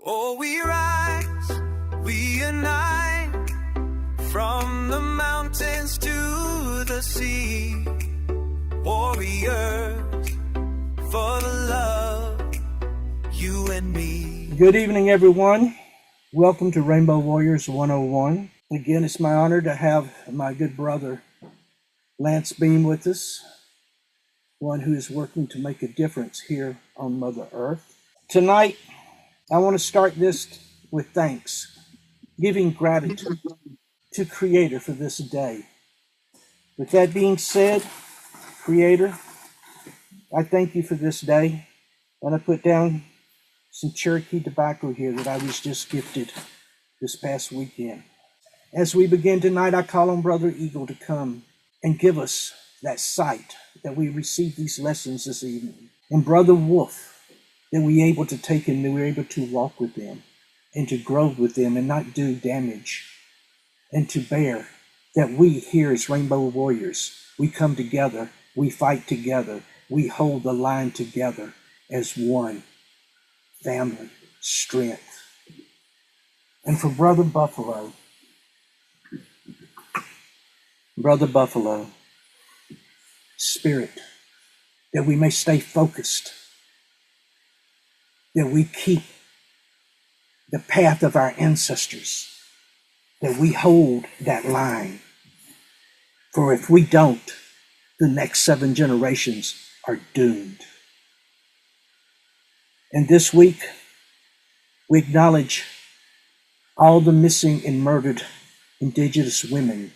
Oh, we rise, we unite, from the mountains to the sea, warriors for the love, you and me. Good evening, everyone. Welcome to Rainbow Warriors 101. Again, it's my honor to have my good brother, Lance Beem, with us, one who is working to make a difference here on Mother Earth. Tonight, I want to start this with thanks, giving gratitude to Creator for this day. With that being said, Creator, I thank you for this day, and I put down some Cherokee tobacco here that I was just gifted this past weekend. As we begin tonight, I call on Brother Eagle to come and give us that sight that we receive these lessons this evening. And Brother Wolf, that we're able to take and we're able to walk with them and to grow with them and not do damage, and to bear that we here as Rainbow Warriors, we come together, we fight together, we hold the line together as one family, strength. And for Brother Buffalo, Spirit, that we may stay focused, that we keep the path of our ancestors, that we hold that line. For if we don't, the next 7 generations are doomed. And this week, we acknowledge all the missing and murdered Indigenous women.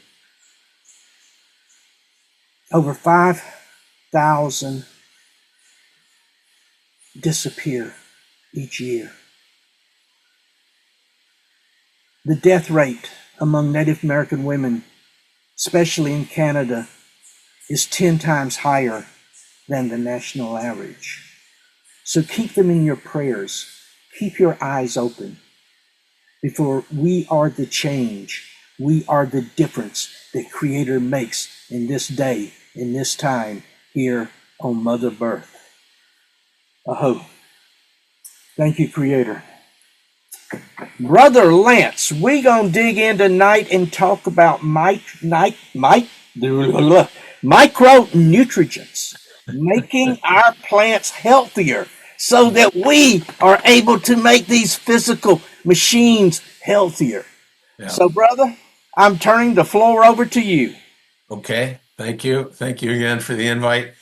Over 5,000 disappear each year. The death rate among Native American women, especially in Canada, is 10 times higher than the national average. So keep them in your prayers. Keep your eyes open. Before we are the change, we are the difference that Creator makes in this day, in this time, here on Mother Earth. Aho. Thank you, Creator. Brother Lance, we gonna dig in tonight and talk about micronutrients, making our plants healthier so that we are able to make these physical machines healthier. Yeah. So, brother, I'm turning the floor over to you. Okay, thank you. Thank you again for the invite.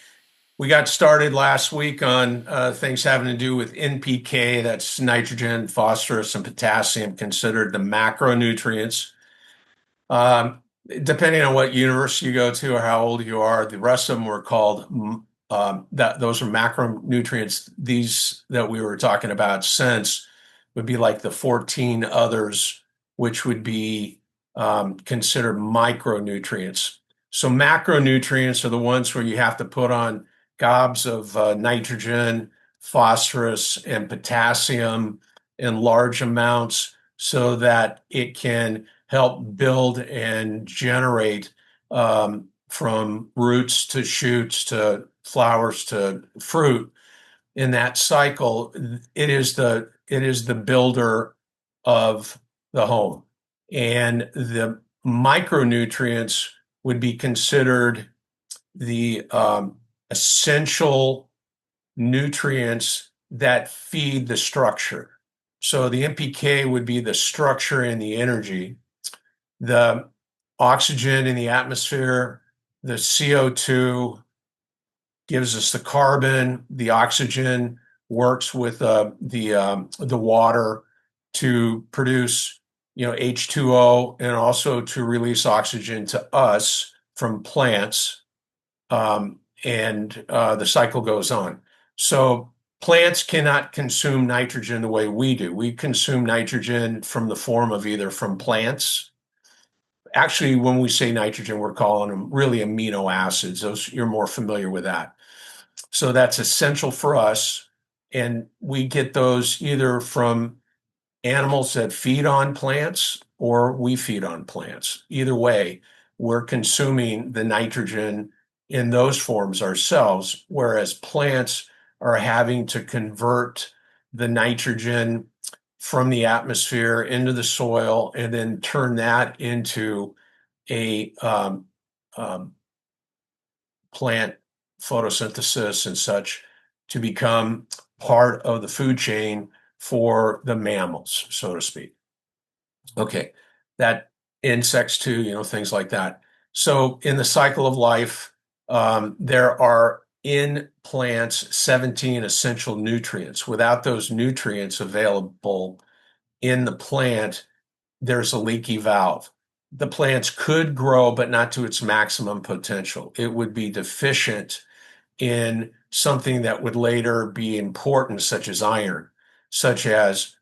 We got started last week on things having to do with NPK, that's nitrogen, phosphorus, and potassium, considered the macronutrients. Depending on what university you go to or how old you are, the rest of them were called, those are macronutrients. These that we were talking about since would be like the 14 others, which would be considered micronutrients. So macronutrients are the ones where you have to put on gobs of nitrogen, phosphorus, and potassium in large amounts so that it can help build and generate from roots to shoots to flowers to fruit. In that cycle, it is the builder of the home. And the micronutrients would be considered the essential nutrients that feed the structure. So the NPK would be the structure and the energy. The oxygen in the atmosphere, the CO2 gives us the carbon. The oxygen works with the water to produce H2O, and also to release oxygen to us from plants. And the cycle goes on. So plants cannot consume nitrogen the way we do. We consume nitrogen from the form of either from plants. Actually, when we say nitrogen, we're calling them really amino acids. Those, you're more familiar with that. So that's essential for us. And we get those either from animals that feed on plants or we feed on plants. Either way, we're consuming the nitrogen in those forms ourselves, whereas plants are having to convert the nitrogen from the atmosphere into the soil and then turn that into a plant photosynthesis and such to become part of the food chain for the mammals, so to speak. Okay, that insects too, things like that. So in the cycle of life, there are in plants 17 essential nutrients. Without those nutrients available in the plant, there's a leaky valve. The plants could grow, but not to its maximum potential. It would be deficient in something that would later be important, such as iron, such as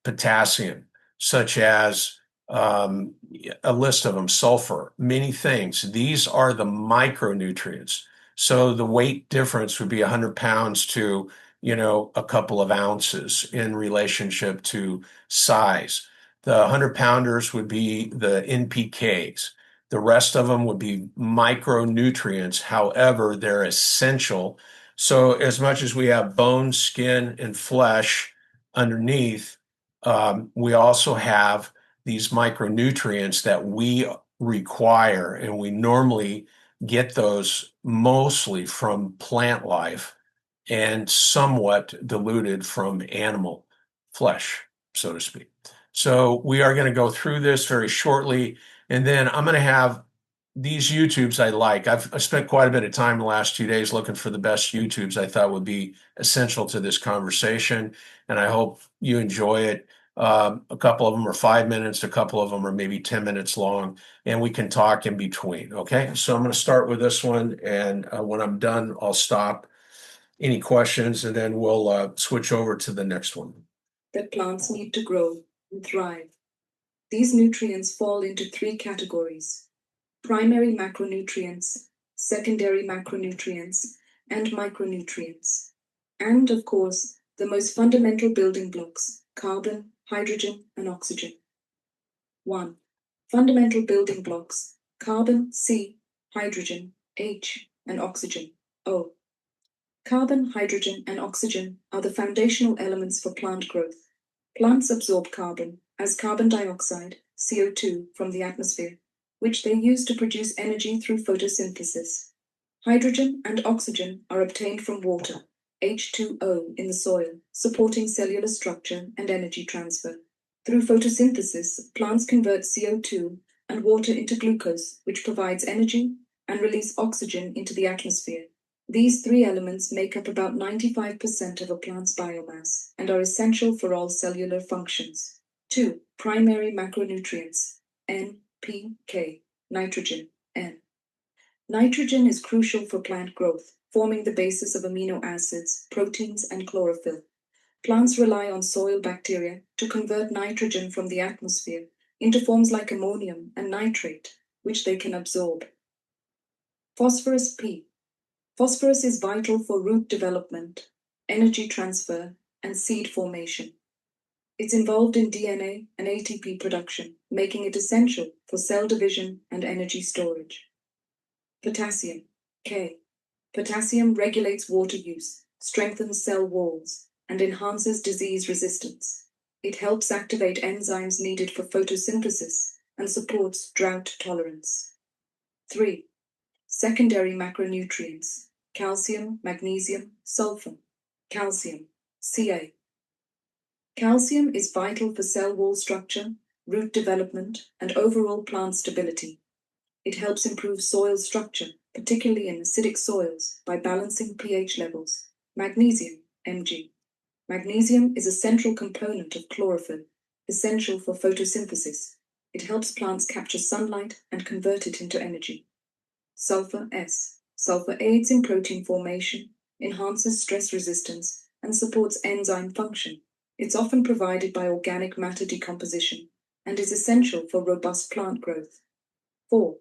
potassium, such as a list of them, sulfur, many things. These are the micronutrients. So the weight difference would be 100 pounds to, a couple of ounces in relationship to size. The 100-pounders would be the NPKs. The rest of them would be micronutrients. However, they're essential. So as much as we have bone, skin, and flesh underneath, we also have these micronutrients that we require, and we normally get those mostly from plant life and somewhat diluted from animal flesh, so to speak. So we are going to go through this very shortly, and then I'm going to have these YouTubes I like. I've spent quite a bit of time in the last 2 days looking for the best YouTubes I thought would be essential to this conversation, and I hope you enjoy it. A couple of them are 5 minutes, a couple of them are maybe 10 minutes long, and we can talk in between. Okay, so I'm going to start with this one, and when I'm done, I'll stop. Any questions, and then we'll switch over to the next one. That plants need to grow and thrive. These nutrients fall into three categories: primary macronutrients, secondary macronutrients, and micronutrients. And, of course, the most fundamental building blocks: carbon, hydrogen, and oxygen. 1. Fundamental building blocks: carbon, C, hydrogen, H, and oxygen, O. Carbon, hydrogen, and oxygen are the foundational elements for plant growth. Plants absorb carbon as carbon dioxide, CO2, from the atmosphere, which they use to produce energy through photosynthesis. Hydrogen and oxygen are obtained from water, H2O, in the soil, supporting cellular structure and energy transfer. Through photosynthesis, plants convert CO2 and water into glucose, which provides energy, and release oxygen into the atmosphere. These three elements make up about 95% of a plant's biomass and are essential for all cellular functions. 2. Primary macronutrients: N, P, K, nitrogen, N. Nitrogen is crucial for plant growth, forming the basis of amino acids, proteins, and chlorophyll. Plants rely on soil bacteria to convert nitrogen from the atmosphere into forms like ammonium and nitrate, which they can absorb. Phosphorus, P. Phosphorus is vital for root development, energy transfer, and seed formation. It's involved in DNA and ATP production, making it essential for cell division and energy storage. Potassium, K. Potassium regulates water use, strengthens cell walls, and enhances disease resistance. It helps activate enzymes needed for photosynthesis and supports drought tolerance. 3. Secondary macronutrients: calcium, magnesium, sulfur. Calcium, Ca. Calcium is vital for cell wall structure, root development, and overall plant stability. It helps improve soil structure, particularly in acidic soils, by balancing pH levels. Magnesium, Mg. Magnesium is a central component of chlorophyll, essential for photosynthesis. It helps plants capture sunlight and convert it into energy. Sulfur, S. Sulfur aids in protein formation, enhances stress resistance, and supports enzyme function. It's often provided by organic matter decomposition and is essential for robust plant growth. 4.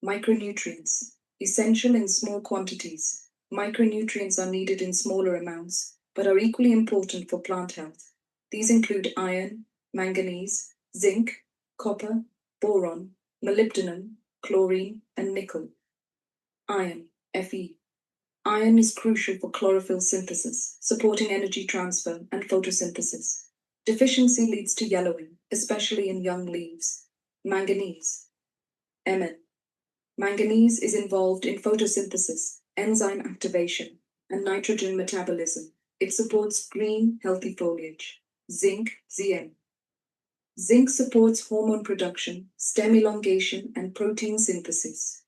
Micronutrients. Essential in small quantities. Micronutrients are needed in smaller amounts, but are equally important for plant health. These include iron, manganese, zinc, copper, boron, molybdenum, chlorine, and nickel. Iron, Fe. Iron is crucial for chlorophyll synthesis, supporting energy transfer and photosynthesis. Deficiency leads to yellowing, especially in young leaves. Manganese. Mn. Manganese is involved in photosynthesis, enzyme activation, and nitrogen metabolism. It supports green, healthy foliage. Zinc, Zn. Zinc supports hormone production, stem elongation, and protein synthesis.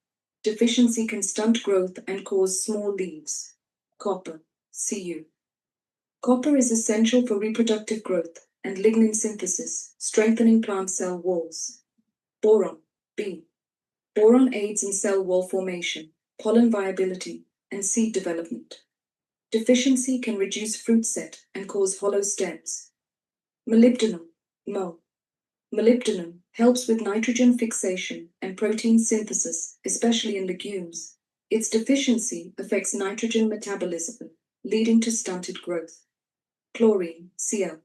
Deficiency can stunt growth and cause small leaves. Copper, Cu. Copper is essential for reproductive growth and lignin synthesis, strengthening plant cell walls. Boron, B. Boron aids in cell wall formation, pollen viability, and seed development. Deficiency can reduce fruit set and cause hollow stems. Molybdenum, Mo. Molybdenum helps with nitrogen fixation and protein synthesis, especially in legumes. Its deficiency affects nitrogen metabolism, leading to stunted growth. Chlorine, Cl.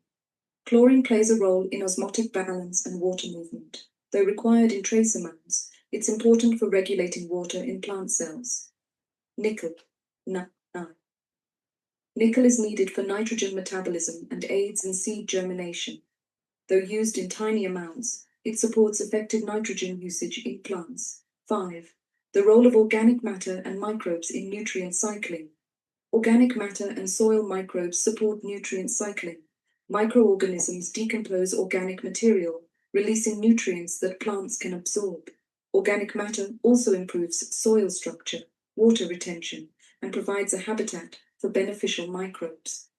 Chlorine plays a role in osmotic balance and water movement. Though required in trace amounts, it's important for regulating water in plant cells. Nickel, Na. Nickel is needed for nitrogen metabolism and aids in seed germination. Though used in tiny amounts, it supports effective nitrogen usage in plants. 5. The role of organic matter and microbes in nutrient cycling. Organic matter and soil microbes support nutrient cycling. Microorganisms decompose organic material, releasing nutrients that plants can absorb. Organic matter also improves soil structure, water retention, and provides a habitat for beneficial microbes.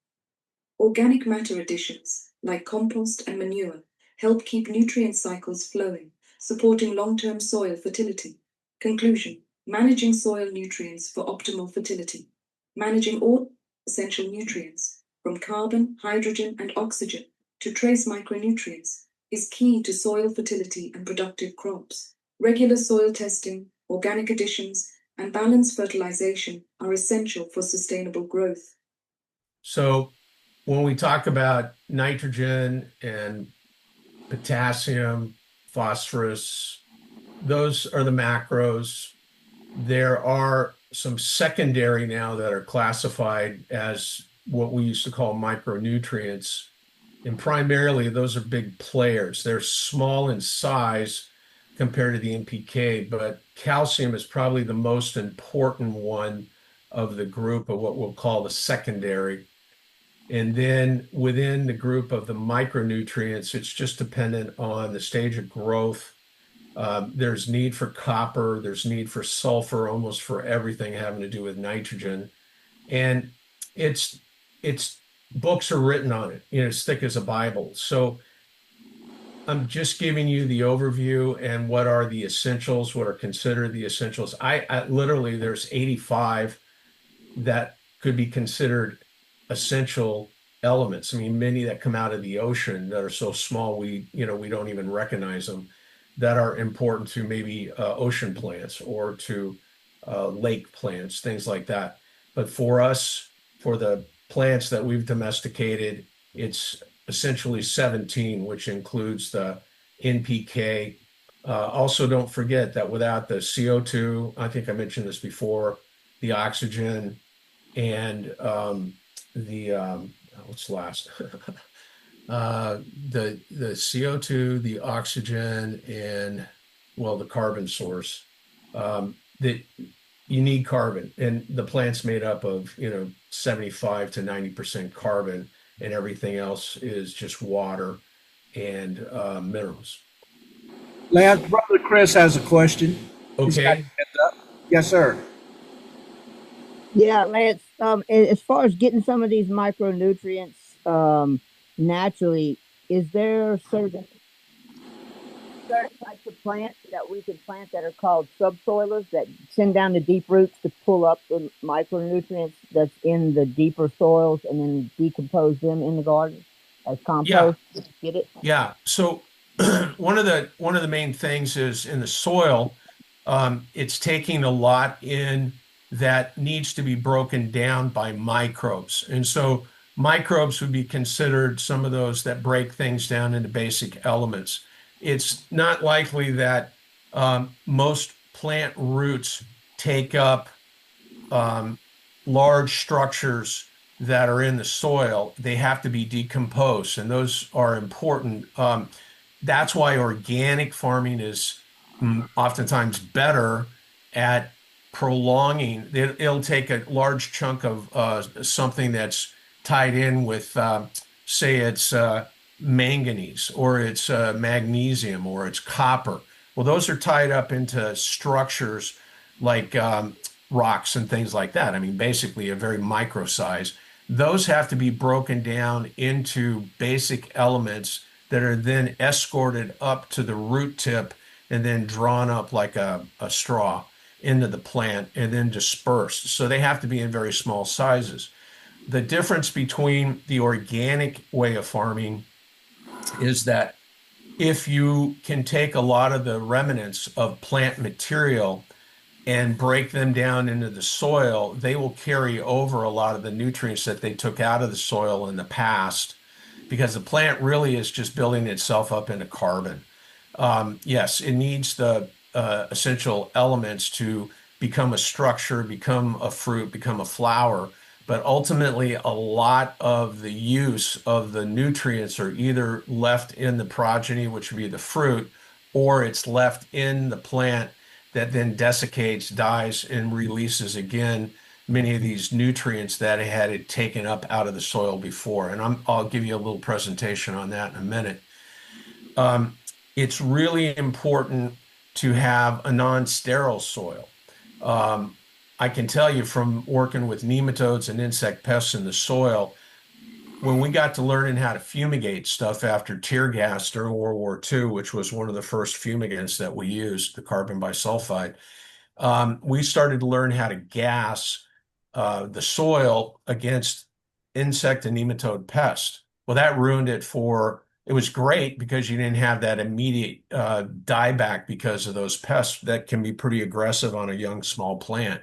Organic matter additions, like compost and manure, help keep nutrient cycles flowing, supporting long-term soil fertility. Conclusion: managing soil nutrients for optimal fertility. Managing all essential nutrients, from carbon, hydrogen, and oxygen to trace micronutrients, is key to soil fertility and productive crops. Regular soil testing, organic additions, and balanced fertilization are essential for sustainable growth. So when we talk about nitrogen and potassium, phosphorus, those are the macros. There are some secondary now that are classified as what we used to call micronutrients. And primarily, those are big players. They're small in size compared to the NPK, but calcium is probably the most important one of the group of what we'll call the secondary. And then within the group of the micronutrients, it's just dependent on the stage of growth. There's need for copper, there's need for sulfur, almost for everything having to do with nitrogen. And it's books are written on it, as thick as a Bible. So I'm just giving you the overview and what are the essentials, what are considered the essentials. I literally, there's 85 that could be considered essential elements. I mean, many that come out of the ocean that are so small we don't even recognize them, that are important to maybe ocean plants or to lake plants, things like that. But for us, for the plants that we've domesticated, it's essentially 17, which includes the NPK. Also, don't forget that without the CO2, I think I mentioned this before, the oxygen and what's last? The CO2, the oxygen, and the carbon source. That you need carbon, and the plant's made up of 75 to 90% carbon, and everything else is just water and minerals. Lance, brother Chris has a question. He's got Okay. his hand up. Yes, sir. Yeah, Lance. As far as getting some of these micronutrients naturally, is there certain types of plants that we can plant that are called subsoilers that send down the deep roots to pull up the micronutrients that's in the deeper soils and then decompose them in the garden as compost? Yeah. Get it? Yeah. So one of the main things is in the soil, it's taking a lot in that needs to be broken down by microbes. And so microbes would be considered some of those that break things down into basic elements. It's not likely that most plant roots take up large structures that are in the soil, they have to be decomposed, and those are important. That's why organic farming is oftentimes better at prolonging. It'll take a large chunk of something that's tied in with, say, it's manganese or it's magnesium or it's copper. Well, those are tied up into structures like rocks and things like that. I mean, basically a very micro size. Those have to be broken down into basic elements that are then escorted up to the root tip and then drawn up like a straw into the plant and then dispersed. So they have to be in very small sizes. The difference between the organic way of farming is that if you can take a lot of the remnants of plant material and break them down into the soil, they will carry over a lot of the nutrients that they took out of the soil in the past because the plant really is just building itself up into carbon. Yes, it needs the essential elements to become a structure, become a fruit, become a flower. But ultimately, a lot of the use of the nutrients are either left in the progeny, which would be the fruit, or it's left in the plant that then desiccates, dies, and releases again many of these nutrients that it had it taken up out of the soil before. And I'll give you a little presentation on that in a minute. It's really important to have a non-sterile soil. I can tell you from working with nematodes and insect pests in the soil, when we got to learning how to fumigate stuff after tear gas during World War II, which was one of the first fumigants that we used, the carbon bisulfide, we started to learn how to gas the soil against insect and nematode pests. Well, that ruined it it was great because you didn't have that immediate dieback because of those pests that can be pretty aggressive on a young, small plant.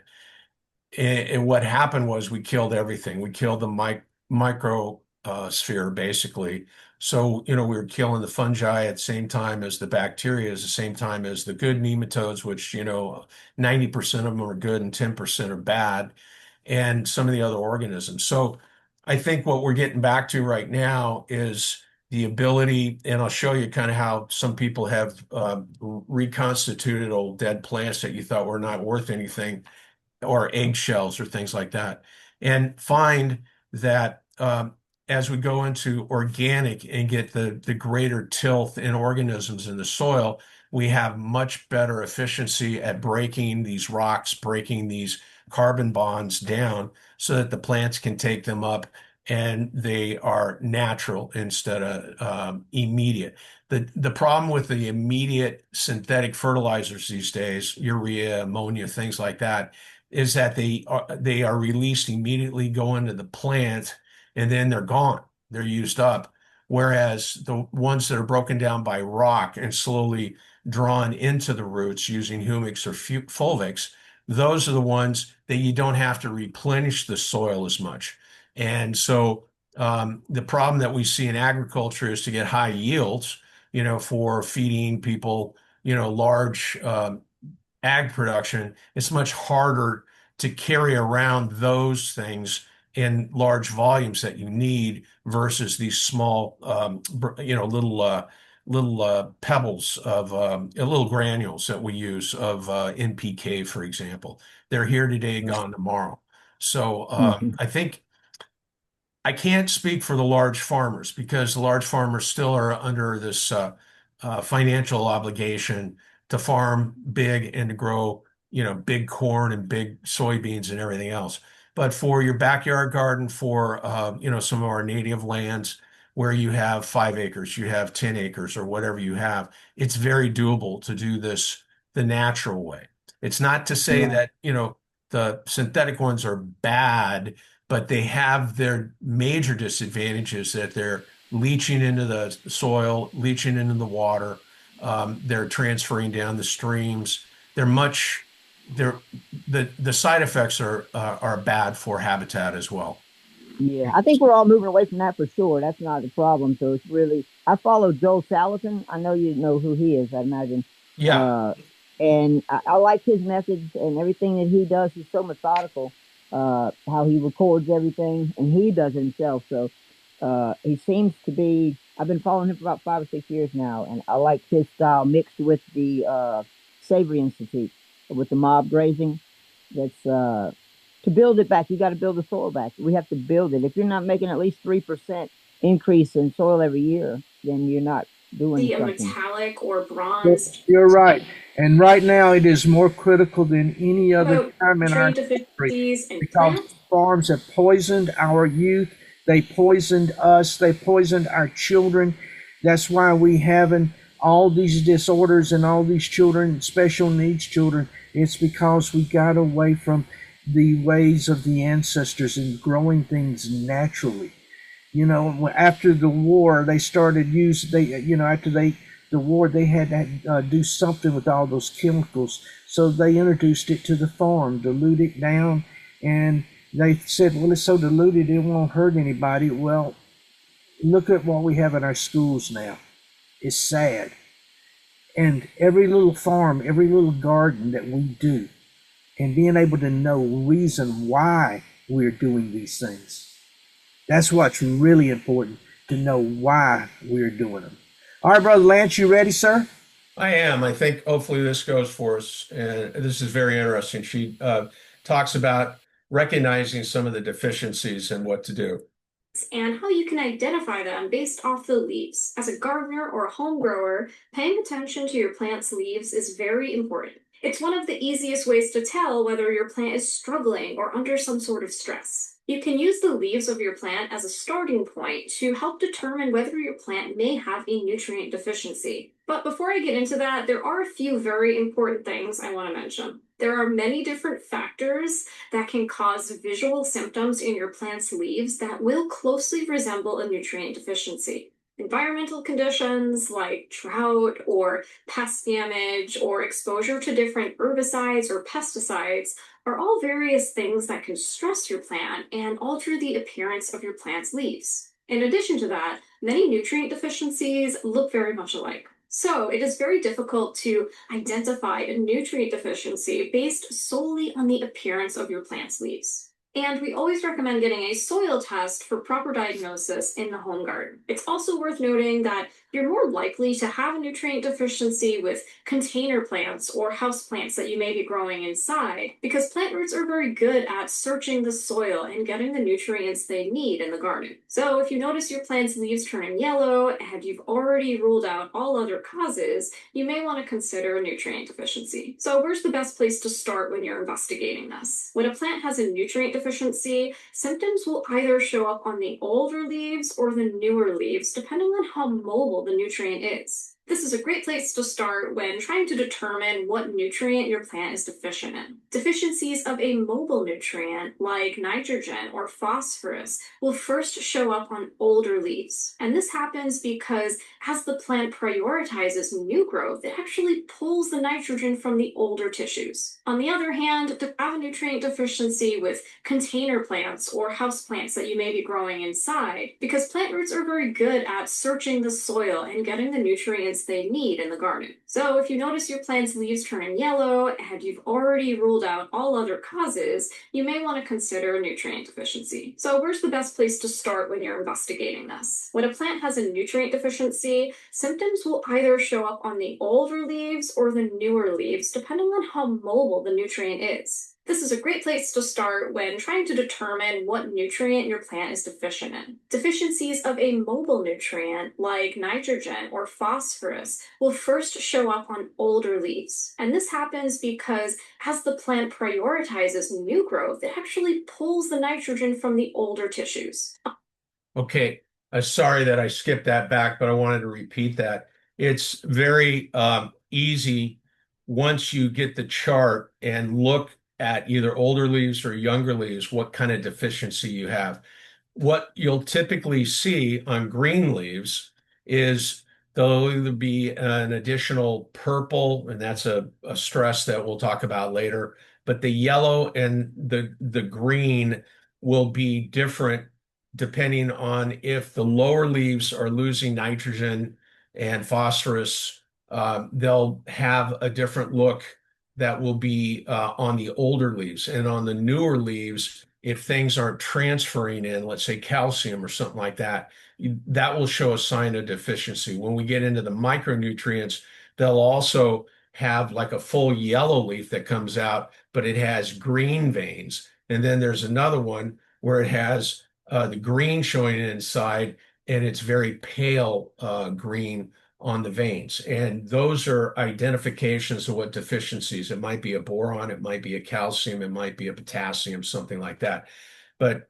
And what happened was we killed everything. We killed the microsphere, basically. So, we were killing the fungi at the same time as the bacteria, at the same time as the good nematodes, which, 90% of them are good and 10% are bad, and some of the other organisms. So I think what we're getting back to right now is the ability, and I'll show you kind of how some people have reconstituted old dead plants that you thought were not worth anything, or eggshells or things like that, and find that as we go into organic and get the greater tilth in organisms in the soil, we have much better efficiency at breaking these rocks, breaking these carbon bonds down so that the plants can take them up and they are natural instead of immediate. The problem with the immediate synthetic fertilizers these days, urea, ammonia, things like that, is that they are released immediately, go into the plant, and then they're gone. They're used up. Whereas the ones that are broken down by rock and slowly drawn into the roots using humics or fulvics, those are the ones that you don't have to replenish the soil as much. And so the problem that we see in agriculture is to get high yields, for feeding people, large ag production. It's much harder to carry around those things in large volumes that you need versus these small, little pebbles of little granules that we use of NPK, for example. They're here today, gone tomorrow. So I think I can't speak for the large farmers because the large farmers still are under this financial obligation to farm big and to grow, big corn and big soybeans and everything else. But for your backyard garden, for some of our native lands where you have 5 acres, you have 10 acres, or whatever you have, it's very doable to do this the natural way. It's not to say that, the synthetic ones are bad, but they have their major disadvantages that they're leaching into the soil, leaching into the water. They're transferring down the streams. The side effects are bad for habitat as well. Yeah, I think we're all moving away from that for sure. That's not the problem. So it's really, I follow Joel Salatin. I know you know who he is, I imagine. Yeah. And I like his methods and everything that he does. He's so methodical. how he records everything, and he does it himself. So he seems to be. I've been following him for about 5 or 6 years now, and I like his style mixed with the Savory Institute, with the mob grazing. That's to build it back. You got to build the soil back. We have to build it. If you're not making at least 3% increase in soil every year, then you're not doing See a something. metallic or bronze. You're right. And right now it is more critical than any other About time in our nutrient history deficiencies in because plants. farms have poisoned our youth. They poisoned us. They poisoned our children. That's why we having all these disorders and all these children, special needs children. It's because we got away from the ways of the ancestors and growing things naturally. You know, after the war, they started after the war, they had to do something with all those chemicals. So they introduced it to the farm, dilute it down, and they said, well, it's so diluted it won't hurt anybody. Well, look at what we have in our schools now. It's sad. And every little farm, every little garden that we do, and being able to know reason why we're doing these things. That's what's really important, to know why we're doing them. All right, Brother Lance, you ready, sir? I am. I think hopefully this goes for us. And this is very interesting. She talks about recognizing some of the deficiencies and what to do. And how you can identify them based off the leaves. As a gardener or a home grower, paying attention to your plant's leaves is very important. It's one of the easiest ways to tell whether your plant is struggling or under some sort of stress. You can use the leaves of your plant as a starting point to help determine whether your plant may have a nutrient deficiency. But before I get into that, there are a few very important things I want to mention. There are many different factors that can cause visual symptoms in your plant's leaves that will closely resemble a nutrient deficiency. Environmental conditions like drought or pest damage or exposure to different herbicides or pesticides are all various things that can stress your plant and alter the appearance of your plant's leaves. In addition to that, many nutrient deficiencies look very much alike. So it is very difficult to identify a nutrient deficiency based solely on the appearance of your plant's leaves. And we always recommend getting a soil test for proper diagnosis in the home garden. It's also worth noting that you're more likely to have a nutrient deficiency with container plants or house plants that you may be growing inside, because plant roots are very good at searching the soil and getting the nutrients they need in the garden. So if you notice your plant's leaves turning yellow and you've already ruled out all other causes, you may want to consider a nutrient deficiency. So where's the best place to start when you're investigating this? When a plant has a nutrient deficiency, symptoms will either show up on the older leaves or the newer leaves, depending on how mobile the nutrient is. This is a great place to start when trying to determine what nutrient your plant is deficient in. Deficiencies of a mobile nutrient, like nitrogen or phosphorus, will first show up on older leaves. And this happens because as the plant prioritizes new growth, it actually pulls the nitrogen from the older tissues. On the other hand, to have a nutrient deficiency with container plants or house plants that you may be growing inside, because plant roots are very good at searching the soil and getting the nutrients they need in the garden. So if you notice your plant's leaves turning yellow and you've already ruled out all other causes, you may want to consider a nutrient deficiency. So where's the best place to start when you're investigating this? When a plant has a nutrient deficiency, symptoms will either show up on the older leaves or the newer leaves, depending on how mobile the nutrient is. This is a great place to start when trying to determine what nutrient your plant is deficient in. Deficiencies of a mobile nutrient, like nitrogen or phosphorus, will first show up on older leaves. And this happens because as the plant prioritizes new growth, it actually pulls the nitrogen from the older tissues. Okay. Sorry that I skipped that back, but I wanted to repeat that. It's very easy once you get the chart and look at either older leaves or younger leaves, what kind of deficiency you have. What you'll typically see on green leaves is there'll either be an additional purple, and that's a stress that we'll talk about later, but the yellow and the green will be different depending on if the lower leaves are losing nitrogen and phosphorus. They'll have a different look that will be on the older leaves. And on the newer leaves, if things aren't transferring in, let's say calcium or something like that, that will show a sign of deficiency. When we get into the micronutrients, they'll also have like a full yellow leaf that comes out, but it has green veins. And then there's another one where it has the green showing inside, and it's very pale green on the veins. And those are identifications of what deficiencies. It might be a boron, it might be a calcium, it might be a potassium, something like that. But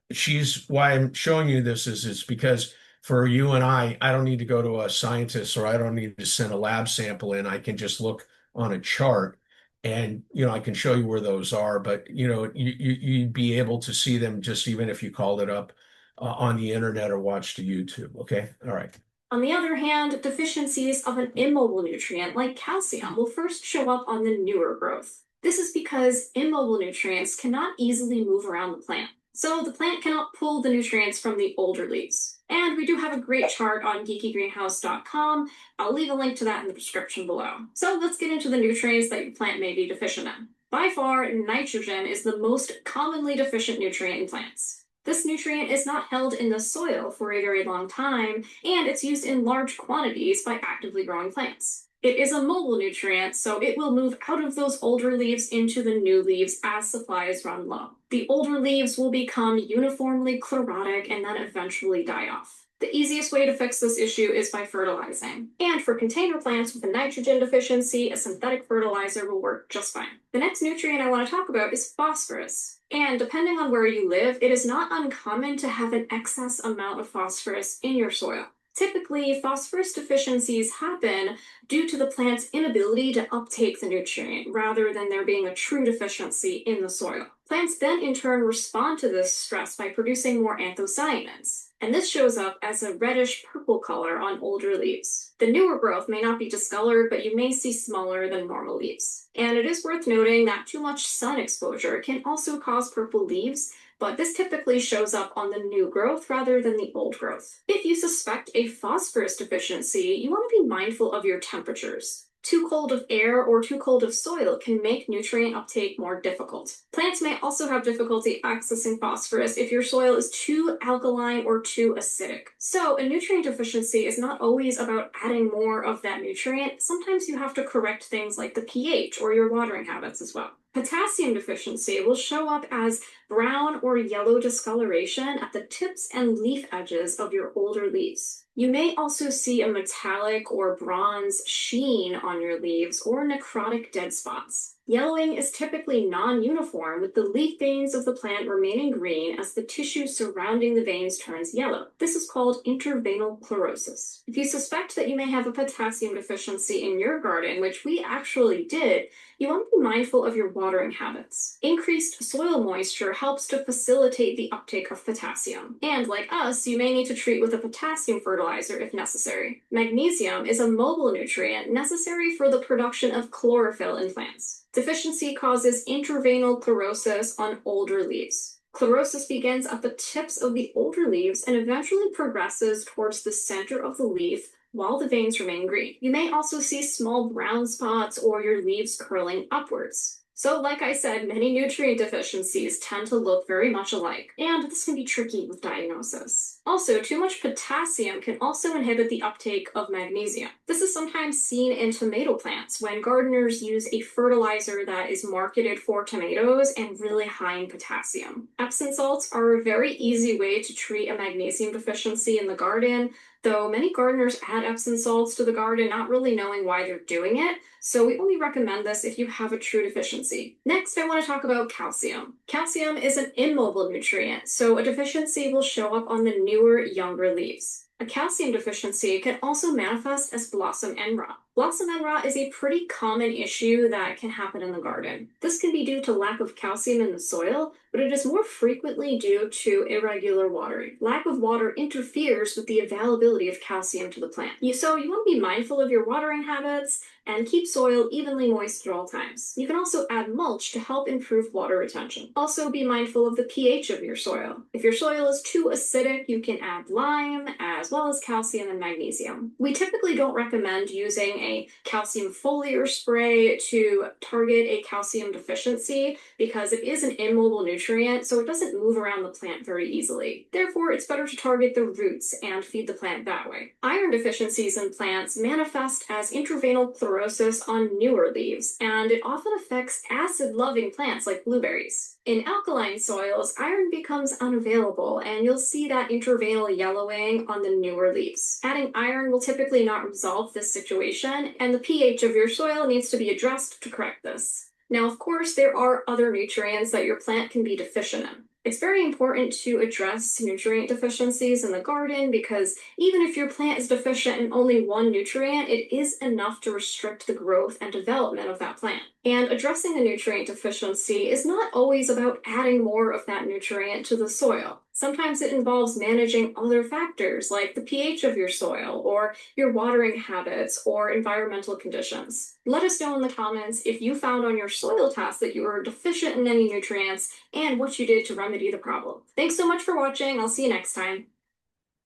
why I'm showing you this is because for you and I don't need to go to a scientist, or I don't need to send a lab sample in. I can just look on a chart, and I can show you where those are. But you'd be able to see them just even if you called it up on the internet or watched the YouTube. Okay, all right. On the other hand, deficiencies of an immobile nutrient like calcium will first show up on the newer growth. This is because immobile nutrients cannot easily move around the plant, so the plant cannot pull the nutrients from the older leaves. And we do have a great chart on geekygreenhouse.com. I'll leave a link to that in the description below. So let's get into the nutrients that your plant may be deficient in. By far, nitrogen is the most commonly deficient nutrient in plants. This nutrient is not held in the soil for a very long time, and it's used in large quantities by actively growing plants. It is a mobile nutrient, so it will move out of those older leaves into the new leaves as supplies run low. The older leaves will become uniformly chlorotic and then eventually die off. The easiest way to fix this issue is by fertilizing. And for container plants with a nitrogen deficiency, a synthetic fertilizer will work just fine. The next nutrient I want to talk about is phosphorus. And depending on where you live, it is not uncommon to have an excess amount of phosphorus in your soil. Typically, phosphorus deficiencies happen due to the plant's inability to uptake the nutrient, rather than there being a true deficiency in the soil. Plants then in turn respond to this stress by producing more anthocyanins, and this shows up as a reddish-purple color on older leaves. The newer growth may not be discolored, but you may see smaller than normal leaves. And it is worth noting that too much sun exposure can also cause purple leaves, but this typically shows up on the new growth rather than the old growth. If you suspect a phosphorus deficiency, you want to be mindful of your temperatures. Too cold of air or too cold of soil can make nutrient uptake more difficult. Plants may also have difficulty accessing phosphorus if your soil is too alkaline or too acidic. So a nutrient deficiency is not always about adding more of that nutrient. Sometimes you have to correct things like the pH or your watering habits as well. Potassium deficiency will show up as brown or yellow discoloration at the tips and leaf edges of your older leaves. You may also see a metallic or bronze sheen on your leaves or necrotic dead spots. Yellowing is typically non-uniform, with the leaf veins of the plant remaining green as the tissue surrounding the veins turns yellow. This is called interveinal chlorosis. If you suspect that you may have a potassium deficiency in your garden, which we actually did, you want to be mindful of your watering habits. Increased soil moisture helps to facilitate the uptake of potassium. And like us, you may need to treat with a potassium fertilizer if necessary. Magnesium is a mobile nutrient necessary for the production of chlorophyll in plants. Deficiency causes interveinal chlorosis on older leaves. Chlorosis begins at the tips of the older leaves and eventually progresses towards the center of the leaf while the veins remain green. You may also see small brown spots or your leaves curling upwards. So like I said, many nutrient deficiencies tend to look very much alike, and this can be tricky with diagnosis. Also, too much potassium can also inhibit the uptake of magnesium. This is sometimes seen in tomato plants when gardeners use a fertilizer that is marketed for tomatoes and really high in potassium. Epsom salts are a very easy way to treat a magnesium deficiency in the garden, though many gardeners add Epsom salts to the garden not really knowing why they're doing it, so we only recommend this if you have a true deficiency. Next, I want to talk about calcium. Calcium is an immobile nutrient, so a deficiency will show up on the newer, younger leaves. A calcium deficiency can also manifest as blossom end rot. Blossom end rot is a pretty common issue that can happen in the garden. This can be due to lack of calcium in the soil, but it is more frequently due to irregular watering. Lack of water interferes with the availability of calcium to the plant. So you want to be mindful of your watering habits and keep soil evenly moist at all times. You can also add mulch to help improve water retention. Also be mindful of the pH of your soil. If your soil is too acidic, you can add lime, as well as calcium and magnesium. We typically don't recommend using a calcium foliar spray to target a calcium deficiency because it is an immobile nutrient, so it doesn't move around the plant very easily. Therefore, it's better to target the roots and feed the plant that way. Iron deficiencies in plants manifest as intraveinal chlorosis on newer leaves, and it often affects acid-loving plants like blueberries. In alkaline soils, iron becomes unavailable, and you'll see that intraveinal yellowing on the newer leaves. Adding iron will typically not resolve this situation, and the pH of your soil needs to be addressed to correct this. Now, of course, there are other nutrients that your plant can be deficient in. It's very important to address nutrient deficiencies in the garden because even if your plant is deficient in only one nutrient, it is enough to restrict the growth and development of that plant. And addressing a nutrient deficiency is not always about adding more of that nutrient to the soil. Sometimes it involves managing other factors like the pH of your soil or your watering habits or environmental conditions. Let us know in the comments if you found on your soil test that you were deficient in any nutrients and what you did to remedy the problem. Thanks so much for watching. I'll see you next time.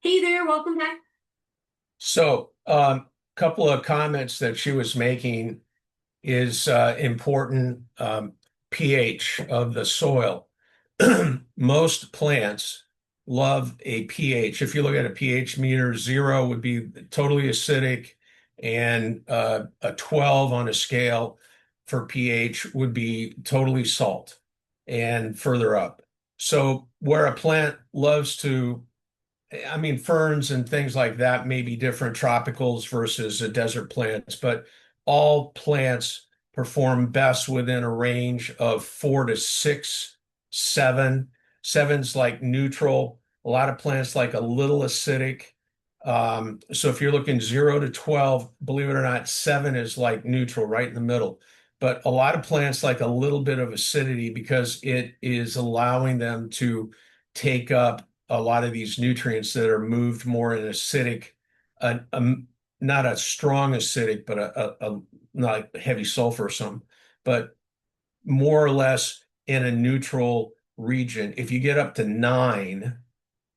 Hey there, welcome back. So, couple of comments that she was making is important pH of the soil. Most plants love a pH. If you look at a pH meter, 0 would be totally acidic, and a 12 on a scale for pH would be totally salt and further up. So where a plant loves to, I mean, ferns and things like that may be different, tropicals versus desert plants, but all plants perform best within a range of 4 to 6, 7. 7's like neutral. A lot of plants like a little acidic. So if you're looking 0 to 12, believe it or not, 7 is like neutral, right in the middle. But a lot of plants like a little bit of acidity because it is allowing them to take up a lot of these nutrients that are moved more in acidic, not a strong acidic, but a not heavy sulfur or something, but more or less in a neutral region. If you get up to 9,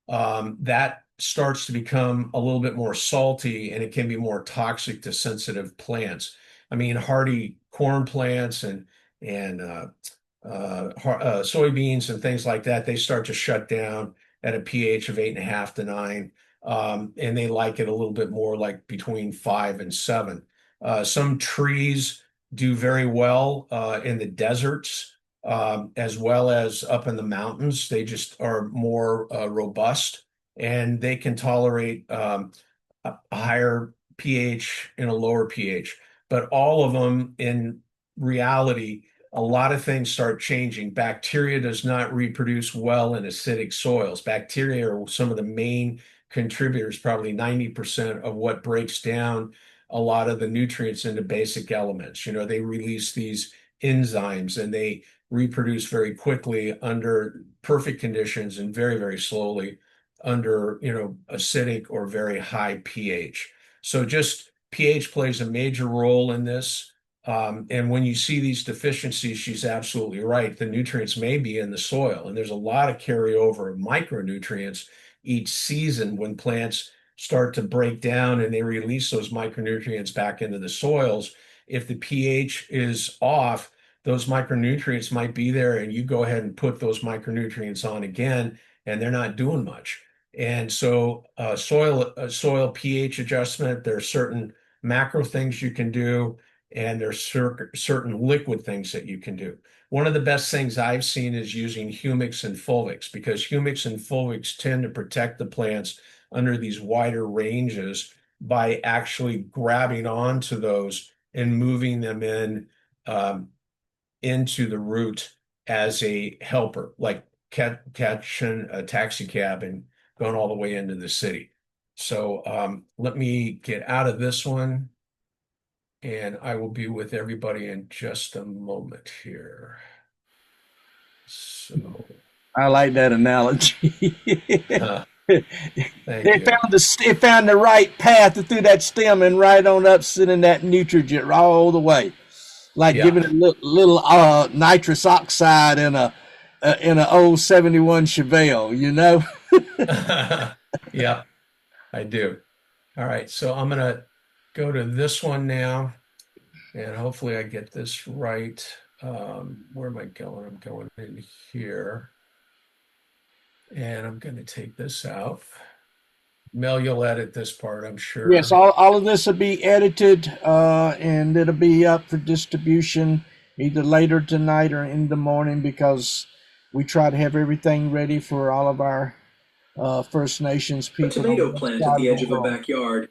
that starts to become a little bit more salty, and it can be more toxic to sensitive plants. I mean, hardy corn plants and soybeans and things like that, they start to shut down at a pH of 8.5 to 9, and they like it a little bit more like between 5 and 7. Some trees do very well in the deserts, as well as up in the mountains. They just are more robust, and they can tolerate a higher pH and a lower pH. But all of them, in reality, a lot of things start changing. Bacteria does not reproduce well in acidic soils. Bacteria are some of the main contributors, probably 90% of what breaks down a lot of the nutrients into basic elements. You know, they release these enzymes and they reproduce very quickly under perfect conditions and very, very slowly under, you know, acidic or very high pH. So just pH plays a major role in this. And when you see these deficiencies, she's absolutely right. The nutrients may be in the soil, and there's a lot of carryover of micronutrients each season when plants start to break down and they release those micronutrients back into the soils. If the pH is off, those micronutrients might be there, and you go ahead and put those micronutrients on again, and they're not doing much. And so soil pH adjustment, there are certain macro things you can do, and there's certain liquid things that you can do. One of the best things I've seen is using humics and fulvics, because humics and fulvics tend to protect the plants under these wider ranges by actually grabbing onto those and moving them in into the root as a helper, like catching a taxi cab and going all the way into the city. So let me get out of this one, and I will be with everybody in just a moment here. So I like that analogy. Thank you. It found the right path through that stem and right on up, sending that nutrient all the way, like giving it a little nitrous oxide in an old 71 Chevelle, you know. Yeah, I do. All right, so I'm gonna go to this one now, and hopefully I get this right. Where am I going? I'm going in here, and I'm going to take this out. Mel, you'll edit this part, I'm sure. Yes, all of this will be edited, and it'll be up for distribution either later tonight or in the morning, because we try to have everything ready for all of our First Nations people. A tomato plant at the edge of a backyard.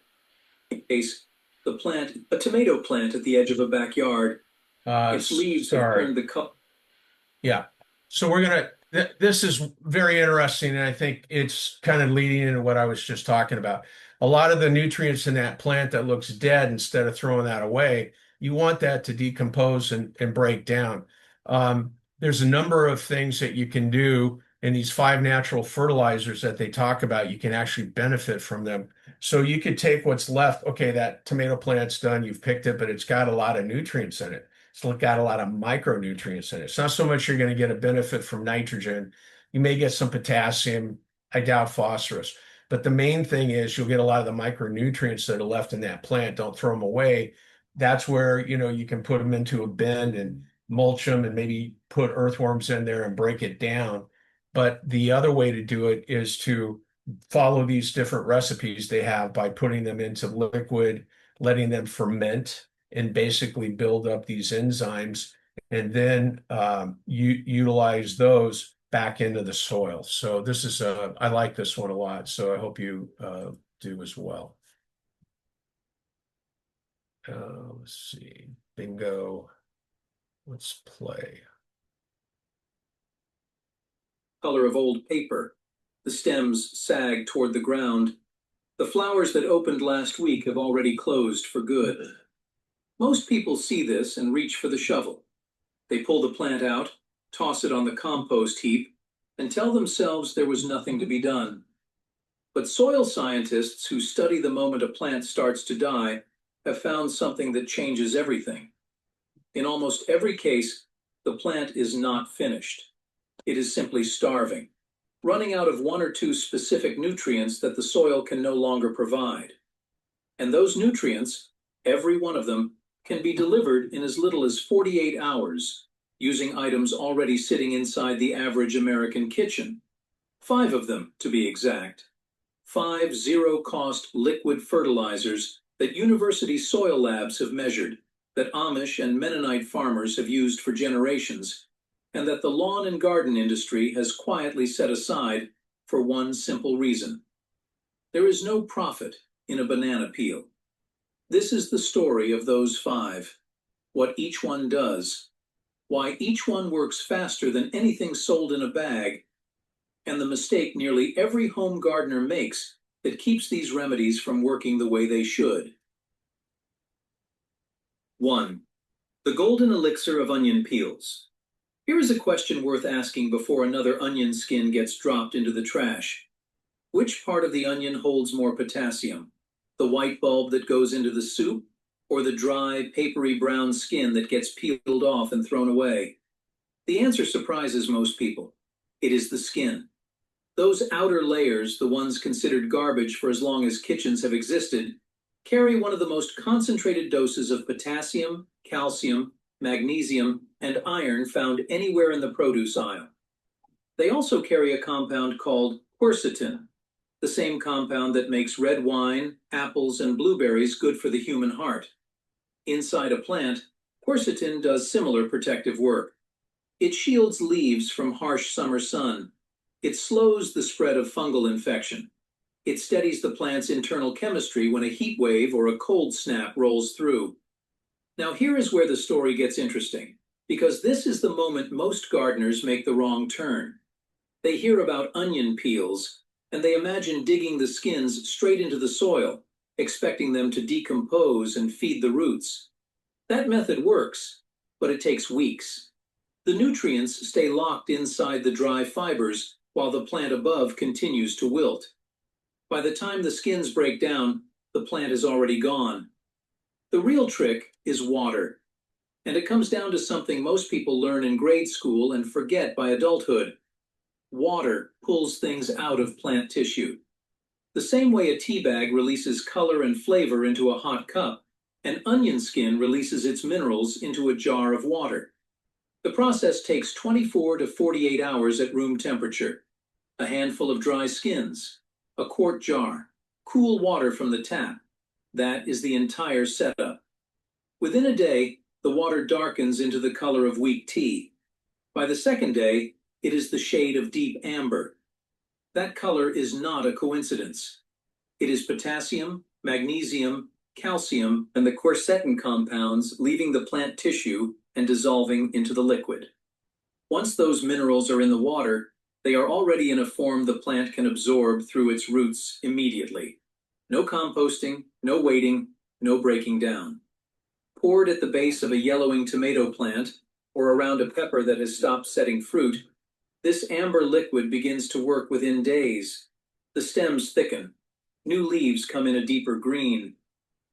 In case the plant, a tomato plant at the edge of a backyard. Its leaves have turned the color. Yeah. So we're gonna. This is very interesting, and I think it's kind of leading into what I was just talking about. A lot of the nutrients in that plant that looks dead, instead of throwing that away, you want that to decompose and break down. There's a number of things that you can do in these 5 natural fertilizers that they talk about. You can actually benefit from them. So you could take what's left. Okay, that tomato plant's done. You've picked it, but it's got a lot of nutrients in it. It's got a lot of micronutrients in it. It's not so much you're going to get a benefit from nitrogen. You may get some potassium. I doubt phosphorus. But the main thing is you'll get a lot of the micronutrients that are left in that plant. Don't throw them away. That's where, you can put them into a bin and mulch them and maybe put earthworms in there and break it down. But the other way to do it is to follow these different recipes they have by putting them into liquid, letting them ferment, and basically build up these enzymes, and then utilize those back into the soil. So this is I like this one a lot. So I hope you do as well. Let's see, bingo. Let's play. Color of old paper. The stems sag toward the ground. The flowers that opened last week have already closed for good. Most people see this and reach for the shovel. They pull the plant out, toss it on the compost heap, and tell themselves there was nothing to be done. But soil scientists who study the moment a plant starts to die have found something that changes everything. In almost every case, the plant is not finished. It is simply starving, running out of 1 or 2 specific nutrients that the soil can no longer provide. And those nutrients, every one of them, can be delivered in as little as 48 hours, using items already sitting inside the average American kitchen. 5 of them, to be exact. 5 zero-cost liquid fertilizers that university soil labs have measured, that Amish and Mennonite farmers have used for generations, and that the lawn and garden industry has quietly set aside for one simple reason. There is no profit in a banana peel. This is the story of those 5, what each one does, why each one works faster than anything sold in a bag, and the mistake nearly every home gardener makes that keeps these remedies from working the way they should. 1. The golden elixir of onion peels. Here is a question worth asking before another onion skin gets dropped into the trash. Which part of the onion holds more potassium? The white bulb that goes into the soup, or the dry, papery brown skin that gets peeled off and thrown away? The answer surprises most people. It is the skin. Those outer layers, the ones considered garbage for as long as kitchens have existed, carry one of the most concentrated doses of potassium, calcium, magnesium, and iron found anywhere in the produce aisle. They also carry a compound called quercetin, the same compound that makes red wine, apples, and blueberries good for the human heart. Inside a plant, quercetin does similar protective work. It shields leaves from harsh summer sun. It slows the spread of fungal infection. It steadies the plant's internal chemistry when a heat wave or a cold snap rolls through. Now here is where the story gets interesting, because this is the moment most gardeners make the wrong turn. They hear about onion peels, and they imagine digging the skins straight into the soil, expecting them to decompose and feed the roots. That method works, but it takes weeks. The nutrients stay locked inside the dry fibers while the plant above continues to wilt. By the time the skins break down, the plant is already gone. The real trick is water, and it comes down to something most people learn in grade school and forget by adulthood. Water pulls things out of plant tissue. The same way a tea bag releases color and flavor into a hot cup, an onion skin releases its minerals into a jar of water. The process takes 24 to 48 hours at room temperature. A handful of dry skins, a quart jar, cool water from the tap. That is the entire setup. Within a day, the water darkens into the color of weak tea. By the second day, it is the shade of deep amber. That color is not a coincidence. It is potassium, magnesium, calcium, and the quercetin compounds leaving the plant tissue and dissolving into the liquid. Once those minerals are in the water, they are already in a form the plant can absorb through its roots immediately. No composting, no waiting, no breaking down. Poured at the base of a yellowing tomato plant or around a pepper that has stopped setting fruit, this amber liquid begins to work within days. The stems thicken. New leaves come in a deeper green.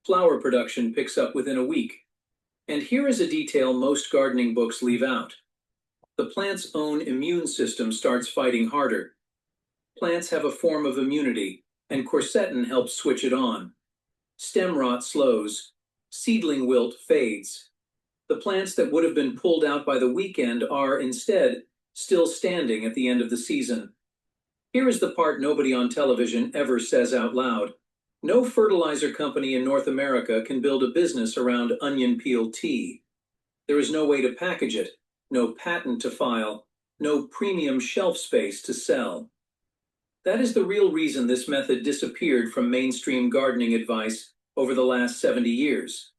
Flower production picks up within a week. And here is a detail most gardening books leave out. The plant's own immune system starts fighting harder. Plants have a form of immunity, and quercetin helps switch it on. Stem rot slows. Seedling wilt fades. The plants that would have been pulled out by the weekend are, instead, still standing at the end of the season. Here is the part nobody on television ever says out loud. No fertilizer company in North America can build a business around onion peel tea. There is no way to package it, no patent to file, no premium shelf space to sell. That is the real reason this method disappeared from mainstream gardening advice over the last 70 years.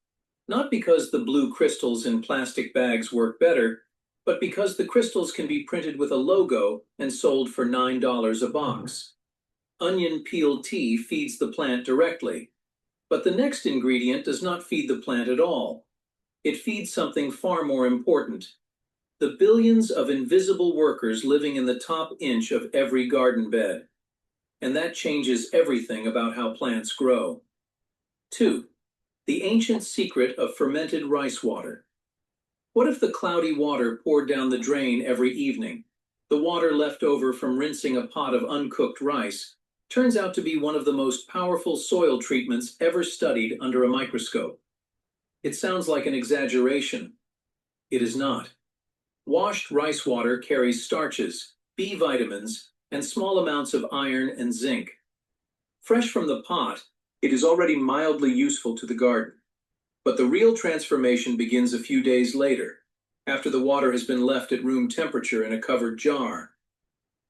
Not because the blue crystals in plastic bags work better, but because the crystals can be printed with a logo and sold for $9 a box. Onion peel tea feeds the plant directly, but the next ingredient does not feed the plant at all. It feeds something far more important: the billions of invisible workers living in the top inch of every garden bed. And that changes everything about how plants grow. 2. The ancient secret of fermented rice water. What if the cloudy water poured down the drain every evening, the water left over from rinsing a pot of uncooked rice, turns out to be one of the most powerful soil treatments ever studied under a microscope? It sounds like an exaggeration. It is not. Washed rice water carries starches, B vitamins, and small amounts of iron and zinc. Fresh from the pot, it is already mildly useful to the garden. But the real transformation begins a few days later, after the water has been left at room temperature in a covered jar.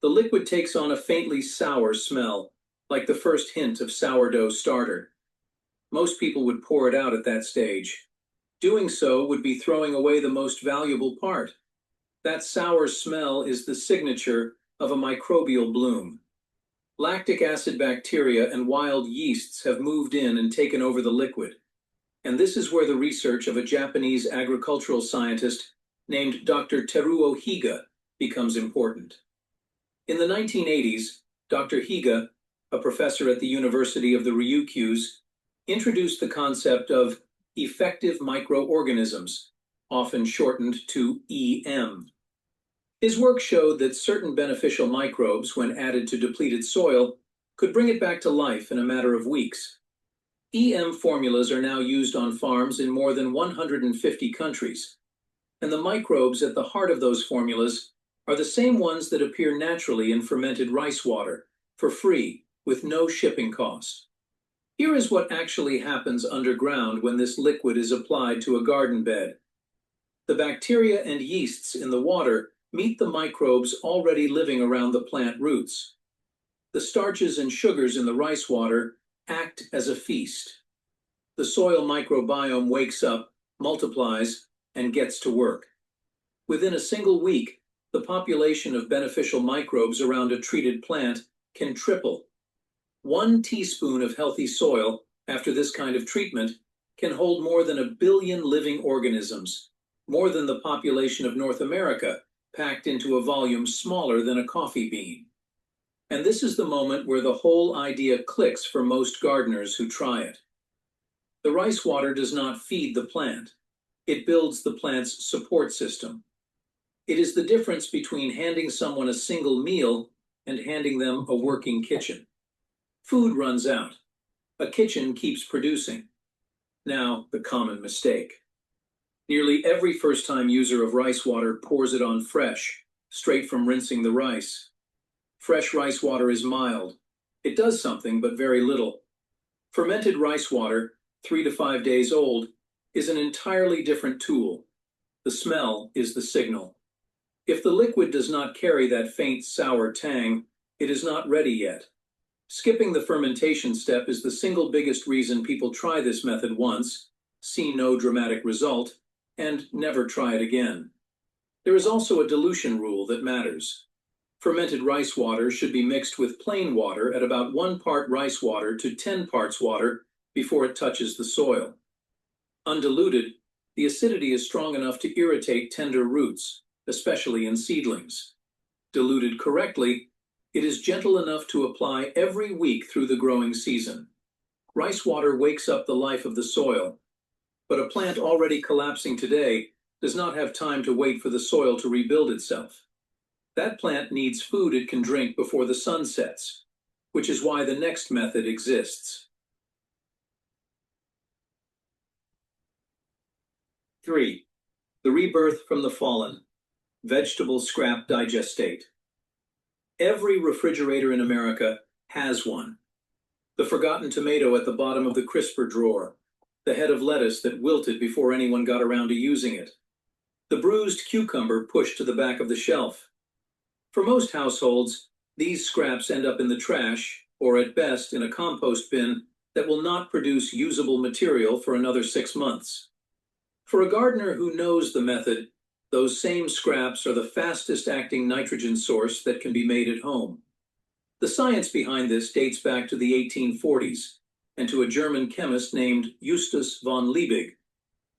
The liquid takes on a faintly sour smell, like the first hint of sourdough starter. Most people would pour it out at that stage. Doing so would be throwing away the most valuable part. That sour smell is the signature of a microbial bloom. Lactic acid bacteria and wild yeasts have moved in and taken over the liquid. And this is where the research of a Japanese agricultural scientist named Dr. Teruo Higa becomes important. In the 1980s, Dr. Higa, a professor at the University of the Ryukyus, introduced the concept of effective microorganisms, often shortened to EM. His work showed that certain beneficial microbes, when added to depleted soil, could bring it back to life in a matter of weeks. EM formulas are now used on farms in more than 150 countries, and the microbes at the heart of those formulas are the same ones that appear naturally in fermented rice water, for free, with no shipping cost. Here is what actually happens underground when this liquid is applied to a garden bed. The bacteria and yeasts in the water meet the microbes already living around the plant roots. The starches and sugars in the rice water act as a feast. The soil microbiome wakes up, multiplies, and gets to work. Within a single week, the population of beneficial microbes around a treated plant can triple. 1 teaspoon of healthy soil, after this kind of treatment, can hold more than 1 billion living organisms, more than the population of North America, packed into a volume smaller than a coffee bean. And this is the moment where the whole idea clicks for most gardeners who try it. The rice water does not feed the plant. It builds the plant's support system. It is the difference between handing someone a single meal and handing them a working kitchen. Food runs out. A kitchen keeps producing. Now, the common mistake. Nearly every first-time user of rice water pours it on fresh, straight from rinsing the rice. Fresh rice water is mild. It does something, but very little. Fermented rice water, 3 to 5 days old, is an entirely different tool. The smell is the signal. If the liquid does not carry that faint sour tang, it is not ready yet. Skipping the fermentation step is the single biggest reason people try this method once, see no dramatic result, and never try it again. There is also a dilution rule that matters. Fermented rice water should be mixed with plain water at about 1 part rice water to 10 parts water before it touches the soil. Undiluted, the acidity is strong enough to irritate tender roots, especially in seedlings. Diluted correctly, it is gentle enough to apply every week through the growing season. Rice water wakes up the life of the soil, but a plant already collapsing today does not have time to wait for the soil to rebuild itself. That plant needs food it can drink before the sun sets, which is why the next method exists. 3. The rebirth from the fallen. Vegetable scrap digestate. Every refrigerator in America has one. The forgotten tomato at the bottom of the crisper drawer. The head of lettuce that wilted before anyone got around to using it. The bruised cucumber pushed to the back of the shelf. For most households, these scraps end up in the trash, or at best in a compost bin that will not produce usable material for another 6 months. For a gardener who knows the method, those same scraps are the fastest acting nitrogen source that can be made at home. The science behind this dates back to the 1840s and to a German chemist named Justus von Liebig,